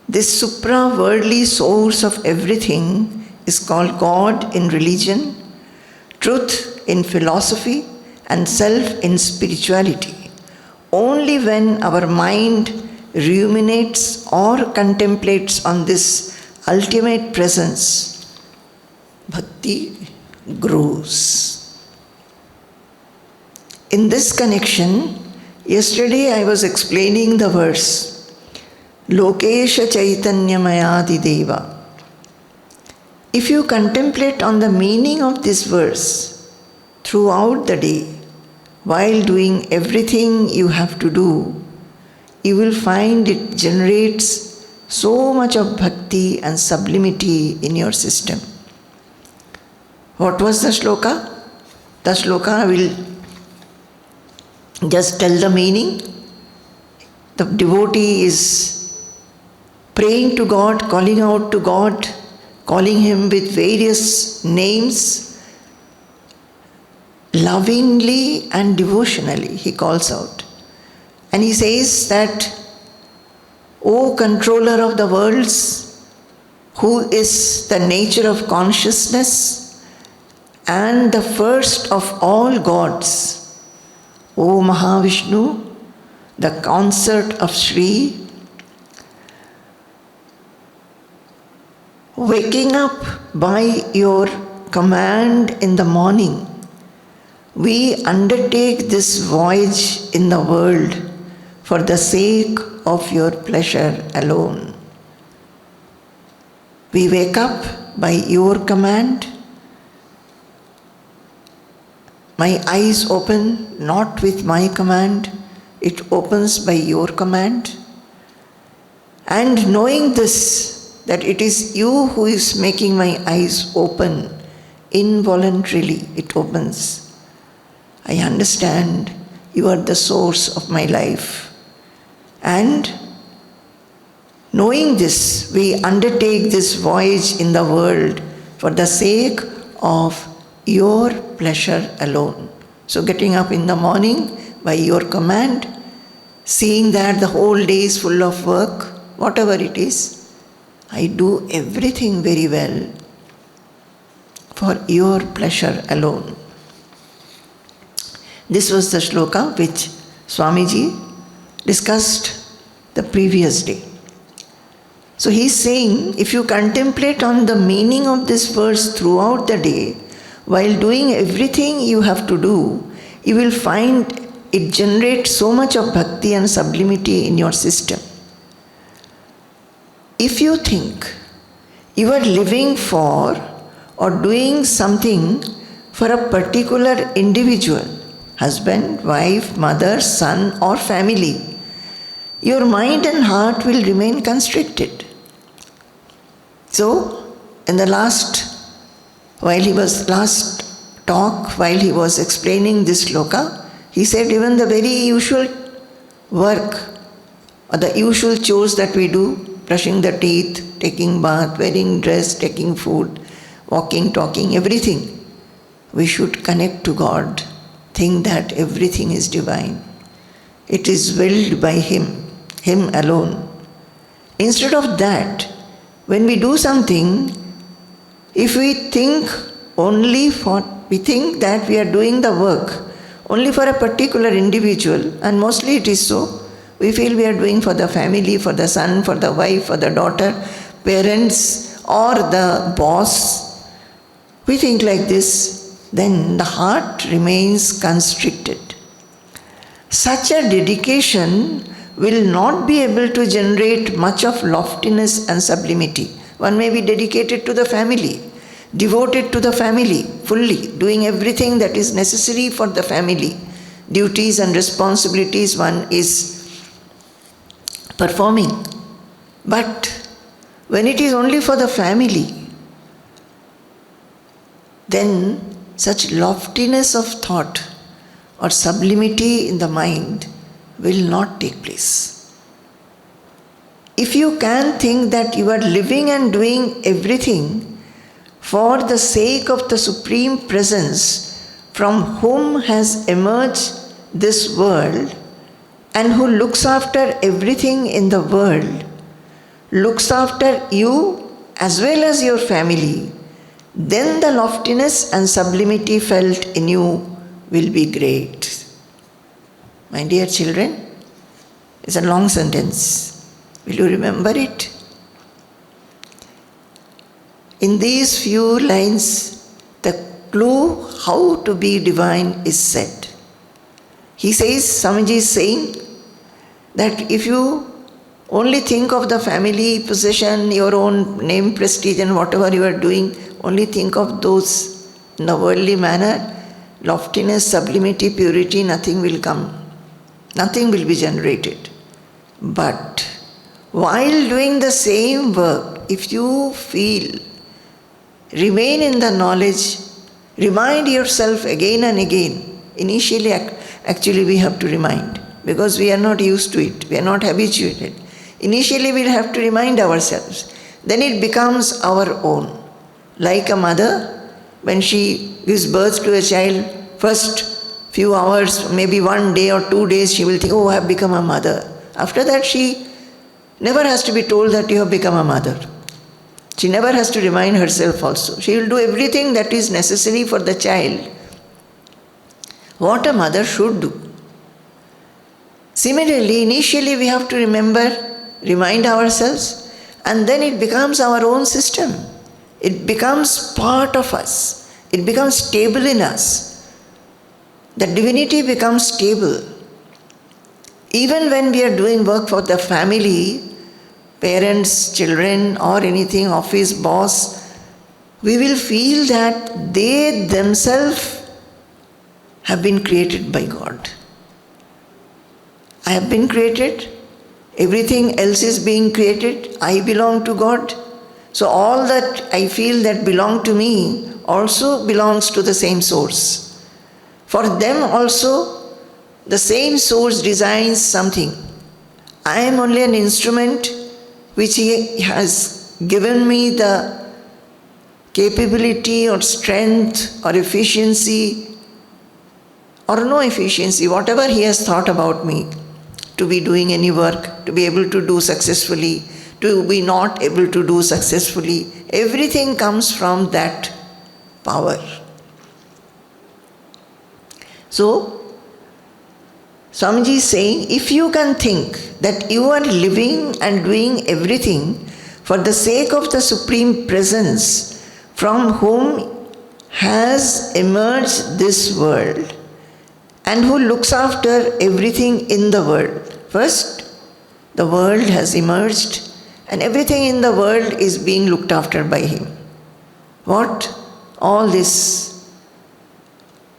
this supra-worldly source of everything is called God in religion, truth in philosophy, and self in spirituality. Only when our mind ruminates or contemplates on this ultimate presence, bhakti grows. In this connection, yesterday I was explaining the verse, Lokesha Chaitanya Mayadi Deva, If you contemplate on the meaning of this verse throughout the day, while doing everything you have to do, you will find it generates so much of bhakti and sublimity in your system. What was the shloka? The shloka will just tell the meaning. The devotee is praying to God, calling out to God, calling Him with various names. Lovingly and devotionally he calls out. And he says that, O controller of the worlds, who is the nature of consciousness and the first of all gods, O Mahavishnu, the consort of Shri, waking up by your command in the morning, we undertake this voyage in the world for the sake of your pleasure alone. We wake up by your command. My eyes open not with my command, it opens by your command. And knowing this, that it is you who is making my eyes open, involuntarily it opens. I understand you are the source of my life. And knowing this, we undertake this voyage in the world for the sake of your pleasure alone. So getting up in the morning by your command, seeing that the whole day is full of work, whatever it is, I do everything very well for your pleasure alone. This was the shloka which Swamiji discussed the previous day. So he is saying, if you contemplate on the meaning of this verse throughout the day, while doing everything you have to do, you will find it generates so much of bhakti and sublimity in your system. If you think you are living for or doing something for a particular individual, husband, wife, mother, son, or family, your mind and heart will remain constricted. So, in the last talk, while he was explaining this shloka, he said even the very usual work or the usual chores that we do, brushing the teeth, taking bath, wearing dress, taking food, walking, talking, everything, we should connect to God. Think that everything is divine. It is willed by Him alone. Instead of that, when we do something, if we think that we are doing the work only for a particular individual, and mostly it is so, we feel we are doing for the family, for the son, for the wife, for the daughter, parents, or the boss. We think like this, then the heart remains constricted. Such a dedication will not be able to generate much of loftiness and sublimity. One may be dedicated to the family, devoted to the family fully, doing everything that is necessary for the family. Duties and responsibilities one is performing. But when it is only for the family, then such loftiness of thought or sublimity in the mind will not take place. If you can think that you are living and doing everything for the sake of the Supreme Presence from whom has emerged this world and who looks after everything in the world, looks after you as well as your family, then the loftiness and sublimity felt in you will be great. My dear children, it's a long sentence. Will you remember it? In these few lines, the clue how to be divine is said. He says, Swamiji is saying that if you Only think of the family, possession, your own name, prestige, and whatever you are doing. Only think of those in a worldly manner. Loftiness, sublimity, purity, nothing will come. Nothing will be generated. But while doing the same work, if you feel, remain in the knowledge, remind yourself again and again. Initially, actually we have to remind because we are not used to it. We are not habituated. Initially we'll have to remind ourselves. Then it becomes our own. Like a mother, when she gives birth to a child, first few hours, maybe 1 day or 2 days, she will think, oh, I have become a mother. After that, she never has to be told that you have become a mother. She never has to remind herself also. She will do everything that is necessary for the child, what a mother should do. Similarly, initially we have to remind ourselves, and then it becomes our own system. It becomes part of us. It becomes stable in us. The divinity becomes stable. Even when we are doing work for the family, parents, children, or anything, office, boss, we will feel that they themselves have been created by God. I have been created. Everything else is being created. I belong to God. So all that I feel that belong to me also belongs to the same source. For them also, the same source designs something. I am only an instrument which He has given me the capability or strength or efficiency or no efficiency, whatever He has thought about me, to be doing any work, to be able to do successfully, to be not able to do successfully. Everything comes from that power. So, Swamiji is saying, if you can think that you are living and doing everything for the sake of the Supreme Presence from whom has emerged this world and who looks after everything in the world. First, the world has emerged and everything in the world is being looked after by Him. What? All this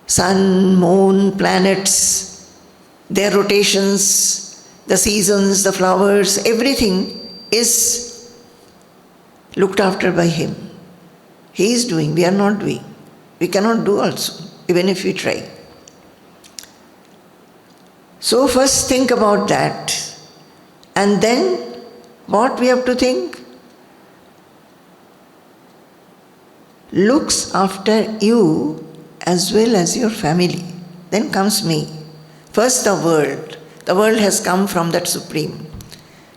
sun, moon, planets, their rotations, the seasons, the flowers, everything is looked after by Him. He is doing, we are not doing. We cannot do also, even if we try. So first think about that. And then what we have to think? Looks after you as well as your family. Then comes me. First the world. The world has come from that Supreme.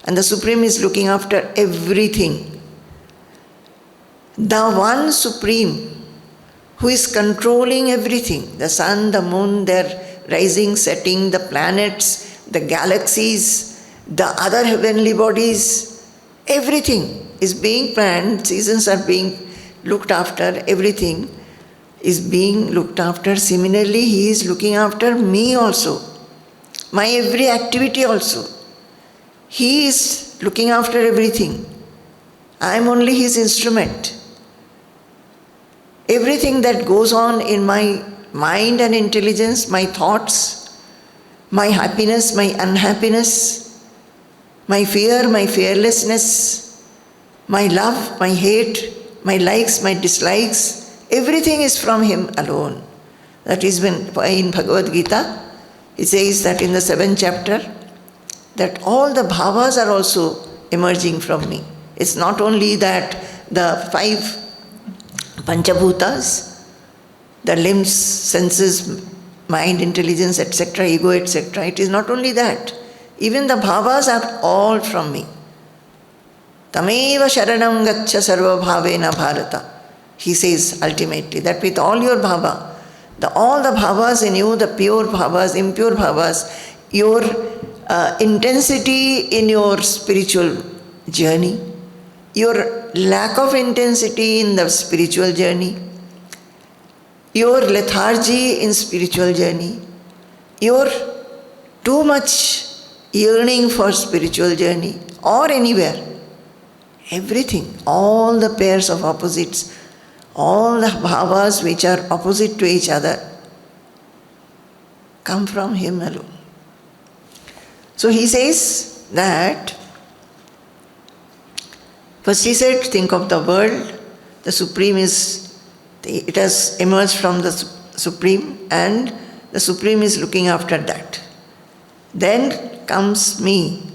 And the Supreme is looking after everything. The one Supreme who is controlling everything. The sun, the moon, their rising, setting, the planets, the galaxies, the other heavenly bodies, everything is being planned, seasons are being looked after, everything is being looked after. Similarly, He is looking after me also, my every activity also. He is looking after everything. I am only His instrument. Everything that goes on in my mind and intelligence, my thoughts, my happiness, my unhappiness, my fear, my fearlessness, my love, my hate, my likes, my dislikes, everything is from Him alone. That is when in Bhagavad Gita, it says that in the 7th chapter, that all the bhavas are also emerging from me. It's not only that the 5 Panchabhutas, the limbs, senses, mind, intelligence, etc., ego, etc. It is not only that. Even the bhavas are all from me. Tameva sharanam gaccha sarva bhavena bharata. He says ultimately that with all your bhava, all the bhavas in you, the pure bhavas, impure bhavas, your intensity in your spiritual journey, your lack of intensity in the spiritual journey, your lethargy in spiritual journey, your too much yearning for spiritual journey or anywhere. Everything, all the pairs of opposites, all the bhavas which are opposite to each other come from him alone. So he says that, first he said, think of the world, the Supreme it has emerged from the Supreme and the Supreme is looking after that. Then comes me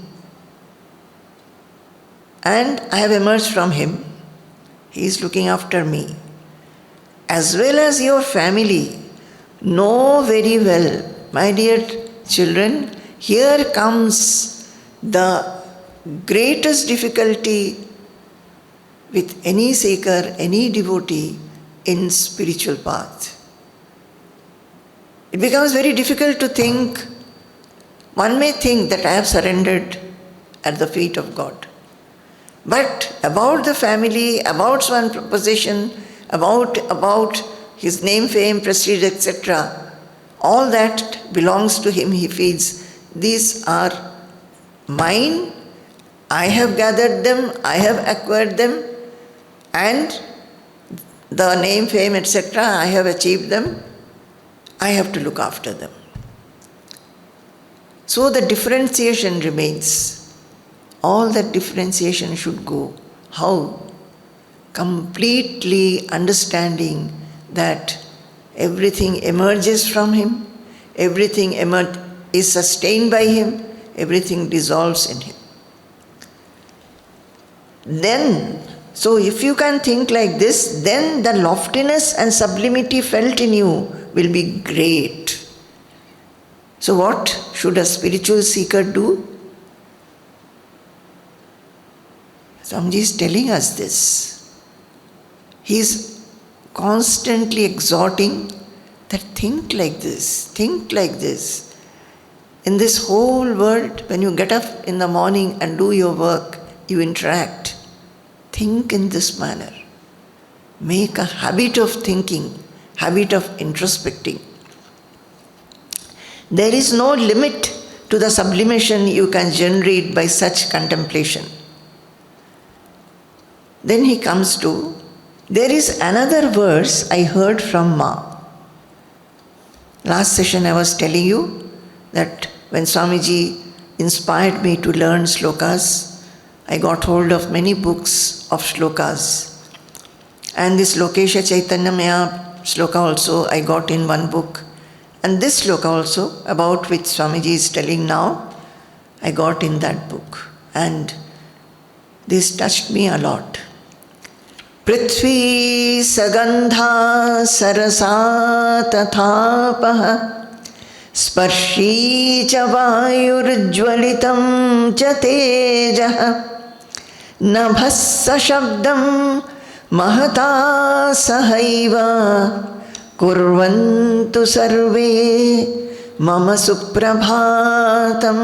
and I have emerged from him. He is looking after me. As well as your family. Know very well, my dear children, here comes the greatest difficulty with any seeker, any devotee in spiritual path. It becomes very difficult to think. One may think that I have surrendered at the feet of God. But about the family, about one's position, about his name, fame, prestige, etc., all that belongs to him, he feels. These are mine, I have gathered them, I have acquired them, and the name, fame, etc., I have achieved them, I have to look after them. So the differentiation remains. All that differentiation should go. How? Completely understanding that everything emerges from him, everything is sustained by him, everything dissolves in him. Then, so if you can think like this, then the loftiness and sublimity felt in you will be great. So what should a spiritual seeker do? Swamiji is telling us this. He is constantly exhorting that think like this, think like this. In this whole world, when you get up in the morning and do your work, you interact. Think in this manner. Make a habit of thinking, habit of introspecting. There is no limit to the sublimation you can generate by such contemplation. Then he comes to, there is another verse I heard from Ma. Last session I was telling you that when Swamiji inspired me to learn shlokas, I got hold of many books of shlokas. And this Lokesha Chaitanyamaya shloka also I got in one book. And this shloka also, about which Swamiji is telling now, I got in that book. And this touched me a lot. Prithvi sagandha sarasa tathapaha sparshi cha vayurjvalitam cha tejaha nabhassa shabdam mahata sahaiva kurvantu sarve mama suprabhatam.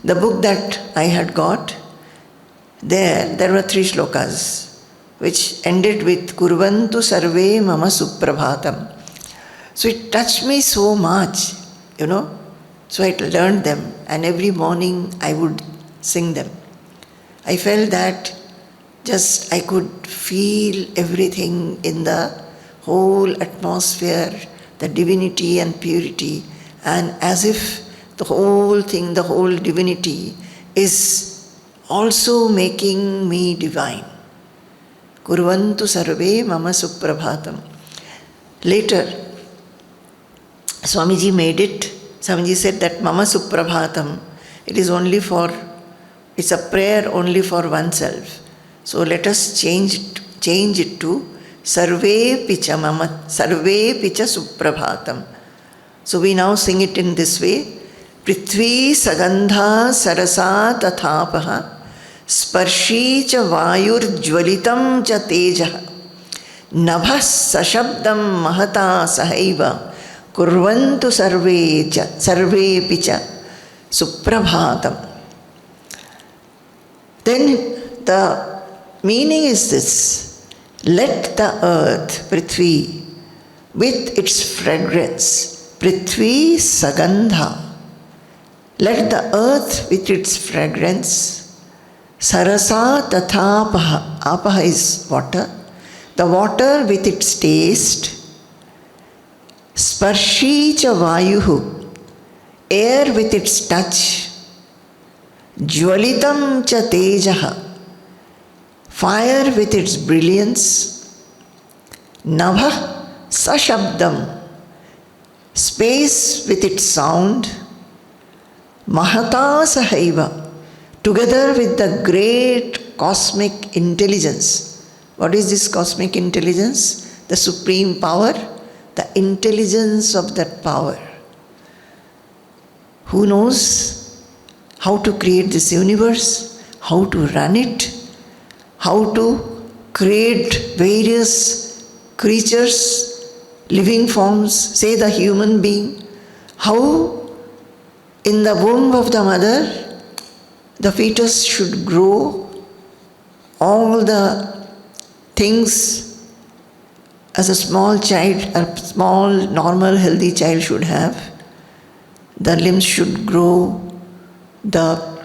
The book that I had got, there were 3 shlokas which ended with Kurvantu Sarve Mama Suprabhatam. So it touched me so much, So I learned them and every morning I would sing them. I felt that just I could feel everything in the whole atmosphere, the divinity and purity, and as if the whole thing, the whole divinity is also making me divine. Kurvantu sarve mama suprabhatam. Later, Swamiji made it. Swamiji said that mama suprabhatam, it's a prayer only for oneself. So let us change it to sarve picha suprabhatam. So we now sing it in this way. Prithvi sagandha sarasa tathapaha sparshi cha vayur jvalitam cha tejaha nabhas sashabdam mahata sahaiva kurvantu sarve picha suprabhatam. Then the meaning is this: let the earth, Prithvi, with its fragrance, Prithvi sagandha, Let the earth with its fragrance, sarasa tathapaha, apaha is water, the water with its taste, sparshi cha vayuhu, air with its touch, jwalitam cha tejaha, fire with its brilliance, navah sashabdam, space with its sound, mahata sahaiva, together with the great cosmic intelligence. What is this cosmic intelligence? The supreme power, the intelligence of that power. Who knows how to create this universe, how to run it, how to create various creatures, living forms, say the human being, how in the womb of the mother the fetus should grow, all the things as a small child, a small, normal, healthy child should have. The limbs should grow, the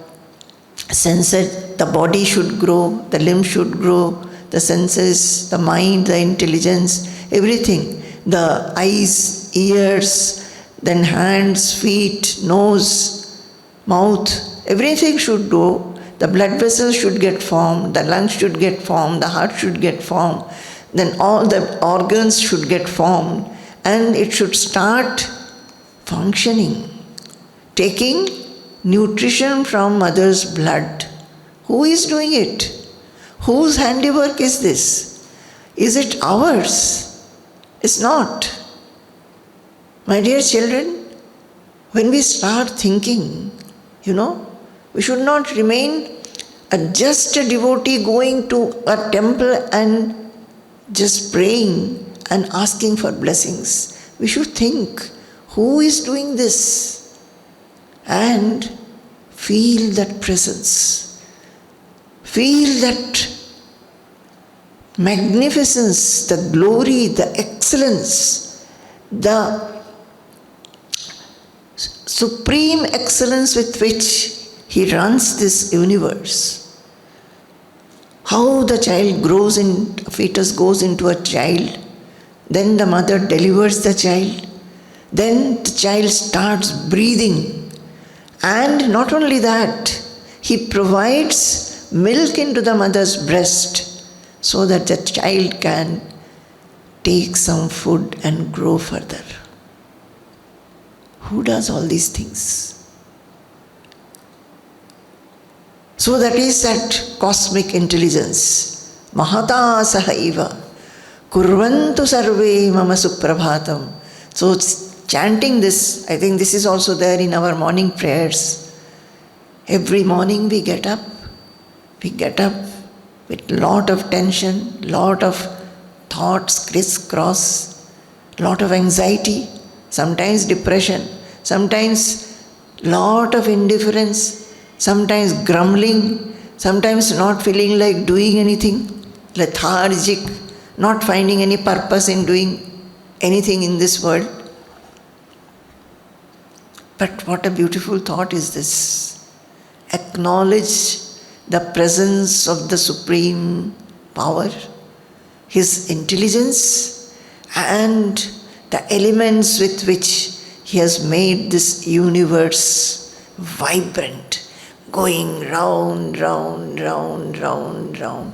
senses, the body should grow, the limbs should grow, the senses, the mind, the intelligence, everything. The eyes, ears, then hands, feet, nose, mouth, everything should grow. The blood vessels should get formed, the lungs should get formed, the heart should get formed, then all the organs should get formed, and it should start functioning, taking nutrition from mother's blood. Who is doing it? Whose handiwork is this? Is it ours? It's not. My dear children, when we start thinking, we should not remain just a devotee going to a temple and just praying and asking for blessings. We should think, who is doing this? And feel that presence. Feel that magnificence, the glory, the excellence, the supreme excellence with which He runs this universe. How the child grows in, a fetus goes into a child, then the mother delivers the child, then the child starts breathing, and not only that, He provides milk into the mother's breast so that the child can take some food and grow further. Who does all these things? So that is that cosmic intelligence. Mahata sahaiva kurvantu sarve mama suprabhatam. So chanting this, I think this is also there in our morning prayers. Every morning we get up with lot of tension, lot of thoughts crisscross, lot of anxiety, sometimes depression, sometimes lot of indifference, sometimes grumbling, sometimes not feeling like doing anything, lethargic, not finding any purpose in doing anything in this world. But what a beautiful thought is this. Acknowledge the presence of the Supreme Power, His intelligence, and the elements with which He has made this universe vibrant, going round, round, round, round, round.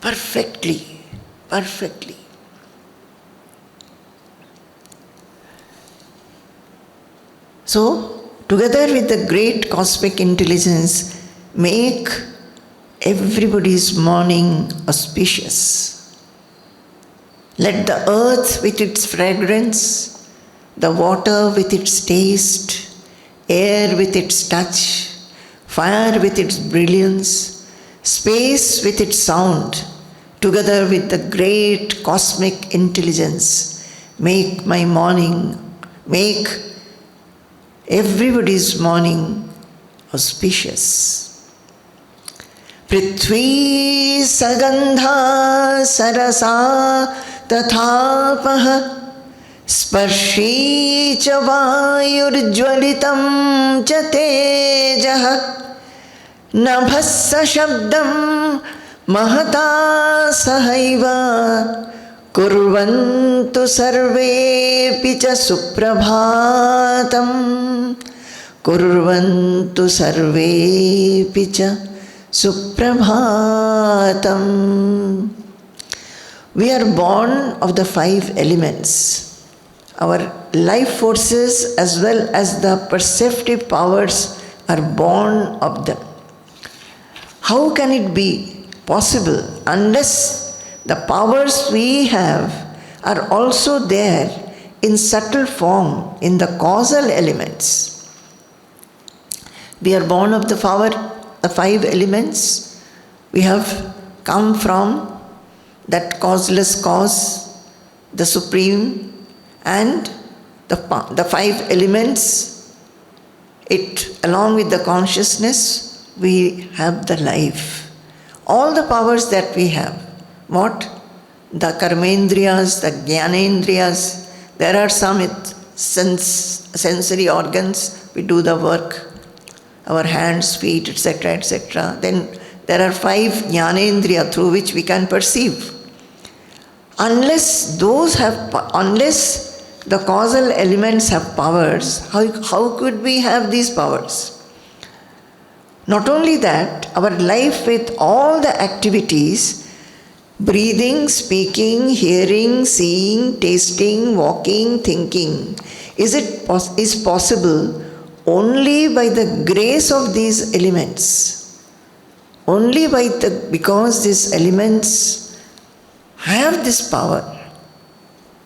Perfectly, perfectly. So, together with the great cosmic intelligence, make everybody's morning auspicious. Let the earth with its fragrance, the water with its taste, air with its touch, fire with its brilliance, space with its sound, together with the great cosmic intelligence, make my morning, make everybody's morning auspicious. Prithvi sagandha sarasa tathapaha स्पर्शी च वायुर्ज्वलितं च तेजः नभस्य शब्दं महता सहैव कुर्वन्तु सर्वेऽपि च सुप्रभातं कुर्वन्तु सर्वेऽपि च सुप्रभातं. We are born of the 5 elements. Our life forces as well as the perceptive powers are born of them. How can it be possible unless the powers we have are also there in subtle form in the causal elements? We are born of the 5 elements. We have come from that causeless cause, the Supreme, and the 5 elements, along with the consciousness, we have the life. All the powers that we have, what? The karmendriyas, the jnanendriyas, there are some with sensory organs, we do the work, our hands, feet, etc., etc. Then there are 5 jnanendriya through which we can perceive. Unless the causal elements have powers, how could we have these powers? Not only that, our life with all the activities, breathing, speaking, hearing, seeing, tasting, walking, thinking, is possible only by the grace of these elements. Only because these elements have this power,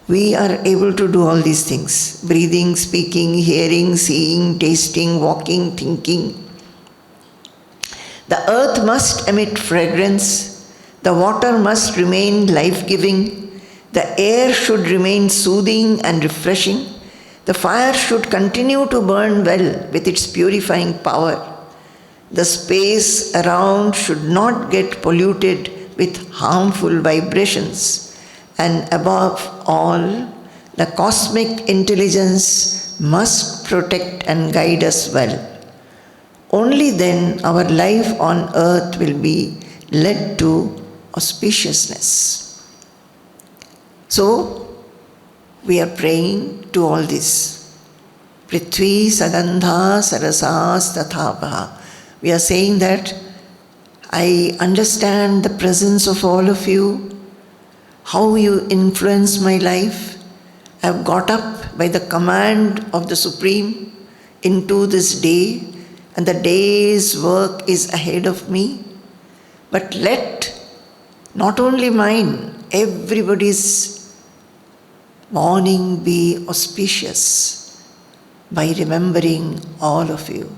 we are able to do all these things. Breathing, speaking, hearing, seeing, tasting, walking, thinking. The earth must emit fragrance. The water must remain life-giving. The air should remain soothing and refreshing. The fire should continue to burn well with its purifying power. The space around should not get polluted with harmful vibrations. And above all, the cosmic intelligence must protect and guide us well. Only then our life on earth will be led to auspiciousness. So, we are praying to all this. Prithvi sagandha sarasas tathapaha. We are saying that I understand the presence of all of you, how you influence my life. I have got up by the command of the Supreme into this day, and the day's work is ahead of me. But let not only mine, everybody's morning be auspicious by remembering all of you.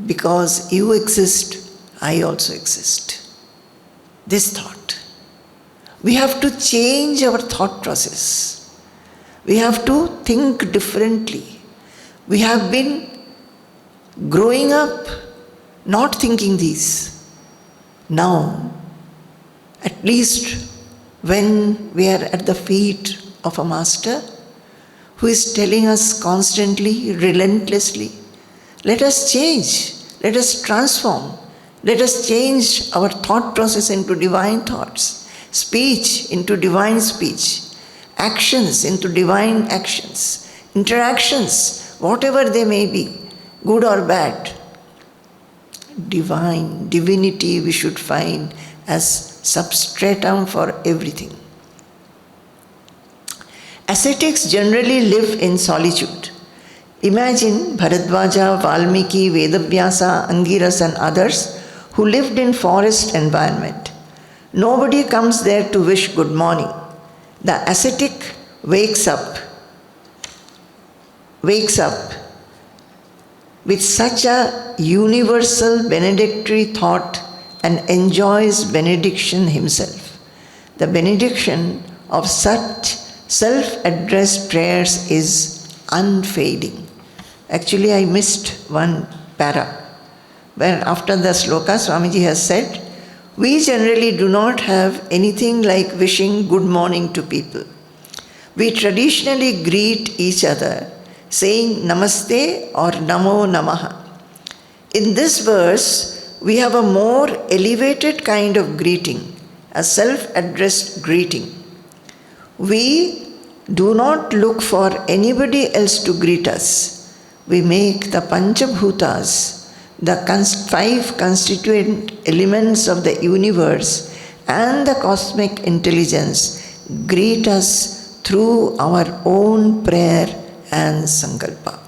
Because you exist, I also exist. This thought. We have to change our thought process. We have to think differently. We have been growing up not thinking these. Now, at least when we are at the feet of a master who is telling us constantly, relentlessly, let us change, let us transform, let us change our thought process into divine thoughts, speech into divine speech, actions into divine actions, interactions, whatever they may be, good or bad. Divinity we should find as substratum for everything. Ascetics generally live in solitude. Imagine Bharadwaja, Valmiki, Vedavyasa, Angiras and others who lived in forest environment. Nobody comes there to wish good morning. The ascetic wakes up with such a universal benedictory thought and enjoys benediction himself. The benediction of such self-addressed prayers is unfading. Actually, I missed one para, where after the sloka, Swamiji has said, we generally do not have anything like wishing good morning to people. We traditionally greet each other saying Namaste or Namo Namaha. In this verse, we have a more elevated kind of greeting, a self-addressed greeting. We do not look for anybody else to greet us. We make the Panchabhutas, the 5 constituent elements of the universe and the cosmic intelligence, greet us through our own prayer and sankalpa.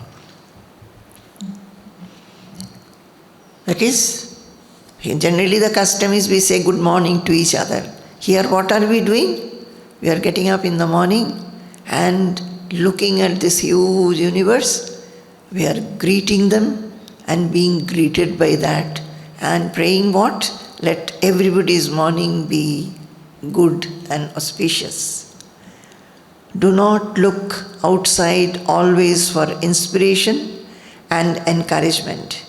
That is, generally the custom is we say good morning to each other. Here what are we doing? We are getting up in the morning and looking at this huge universe. We are greeting them and being greeted by that and praying what? Let everybody's morning be good and auspicious. Do not look outside always for inspiration and encouragement.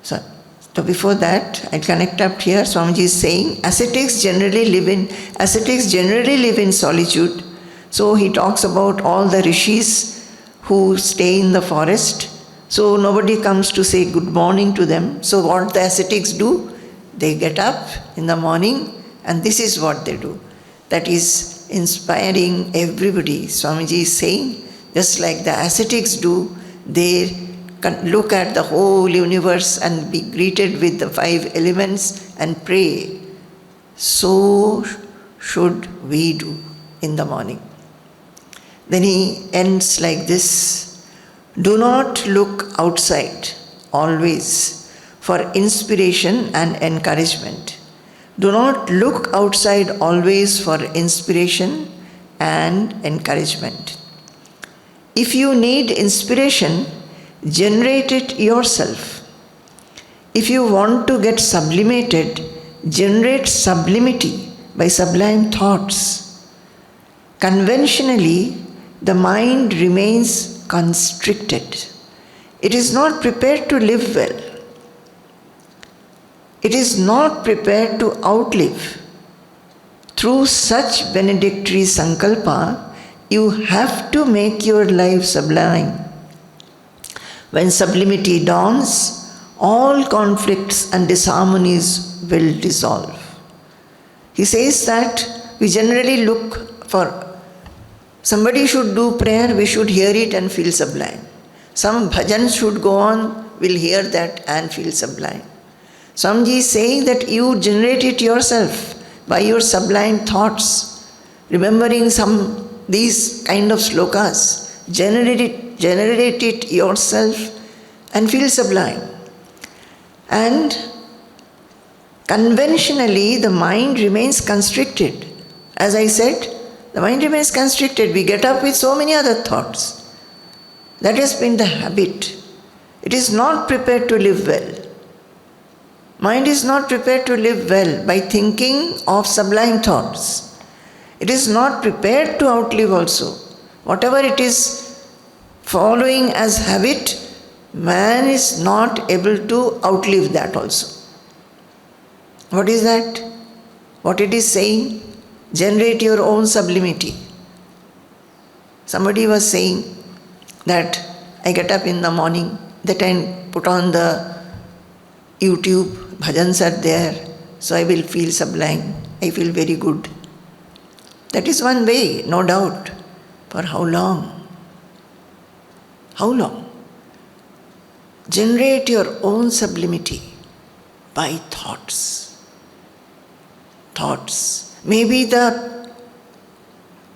So before that, I connect up here. Swamiji is saying, ascetics generally live in solitude. So he talks about all the rishis who stay in the forest. So nobody comes to say good morning to them. So what the ascetics do? They get up in the morning and this is what they do. That is inspiring everybody. Swamiji is saying, just like the ascetics do, they look at the whole universe and be greeted with the 5 elements and pray. So should we do in the morning. Then he ends like this: do not look outside always for inspiration and encouragement. Do not look outside always for inspiration and encouragement. If you need inspiration, generate it yourself. If you want to get sublimated, generate sublimity by sublime thoughts. Conventionally, the mind remains constricted. It is not prepared to live well. It is not prepared to outlive. Through such benedictory sankalpa, you have to make your life sublime. When sublimity dawns, all conflicts and disharmonies will dissolve. He says that we generally look for somebody should do prayer, we should hear it and feel sublime. Some bhajan should go on, we'll hear that and feel sublime. Swamiji is saying that you generate it yourself by your sublime thoughts, remembering these kind of slokas. Generate it yourself and feel sublime. And conventionally, the mind remains constricted. As I said, the mind remains constricted. We get up with so many other thoughts. That has been the habit. It is not prepared to live well. Mind is not prepared to live well by thinking of sublime thoughts. It is not prepared to outlive also. Whatever it is following as habit, man is not able to outlive that also. What is that? What it is saying? Generate your own sublimity. Somebody was saying that I get up in the morning, that I put on the YouTube, bhajans are there, so I will feel sublime. I feel very good. That is one way, no doubt. For how long? How long? Generate your own sublimity by thoughts. Thoughts. Maybe the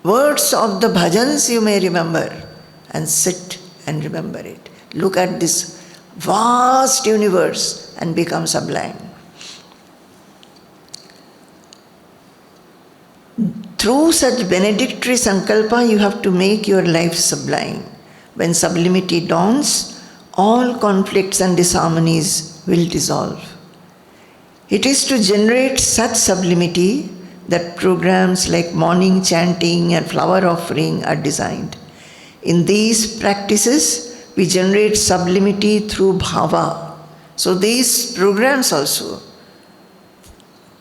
words of the bhajans you may remember and sit and remember it. Look at this vast universe and become sublime. Through such benedictory sankalpa, you have to make your life sublime. When sublimity dawns, all conflicts and disharmonies will dissolve. It is to generate such sublimity that programs like morning chanting and flower offering are designed. In these practices, we generate sublimity through bhava. So these programs also,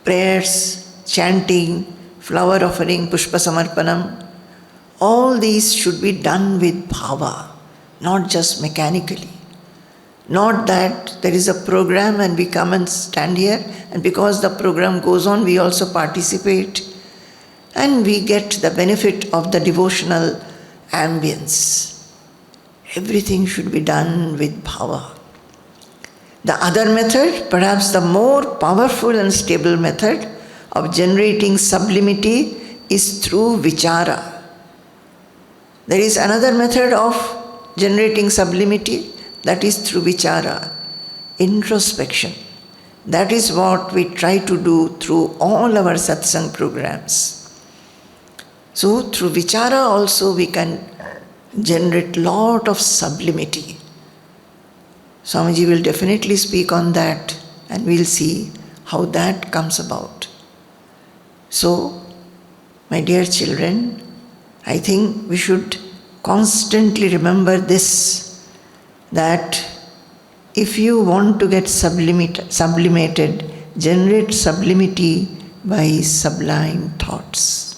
prayers, chanting, flower offering, pushpa samarpanam, all these should be done with bhava, not just mechanically. Not that there is a program and we come and stand here, and because the program goes on, we also participate and we get the benefit of the devotional ambience. Everything should be done with bhava. The other method, perhaps the more powerful and stable method of generating sublimity, is through vichara. There is another method of generating sublimity, that is through vichara, introspection. That is what we try to do through all our satsang programs. So through vichara also we can generate lot of sublimity. Swamiji will definitely speak on that, and we'll see how that comes about. So, my dear children, I think we should constantly remember this, that if you want to get sublimated, generate sublimity by sublime thoughts.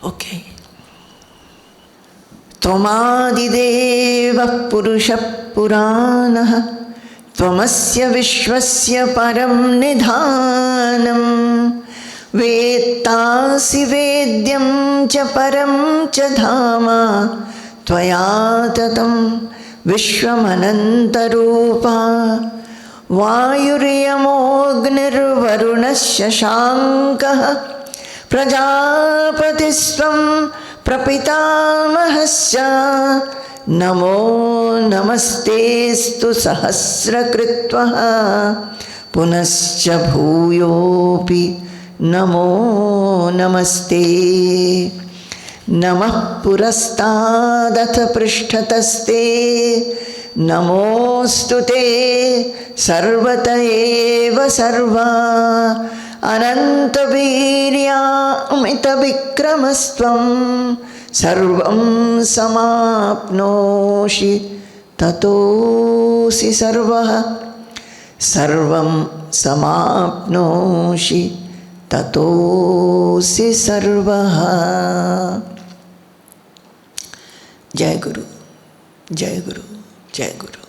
Okay. Tvamadideva purusha puranaha tvamasya vishwasya param nidhanam vettasi vedyam cha param cha dhama tvaya tatam vishwamanantarupa vayuryamognirvarunasya shankah prajapatisvam prapitamahasya namo namastestu sahasrakritvaha punascha bhuyopi namo namaste namah purasthadatha prishtataste namostute sarvata eva sarva anantavirya amitavikramasvam sarvam samapnoshi tatosi sarvaha sarvam samapnoshi tatosi sarvaha. Jai Guru, Jai Guru, Jai Guru.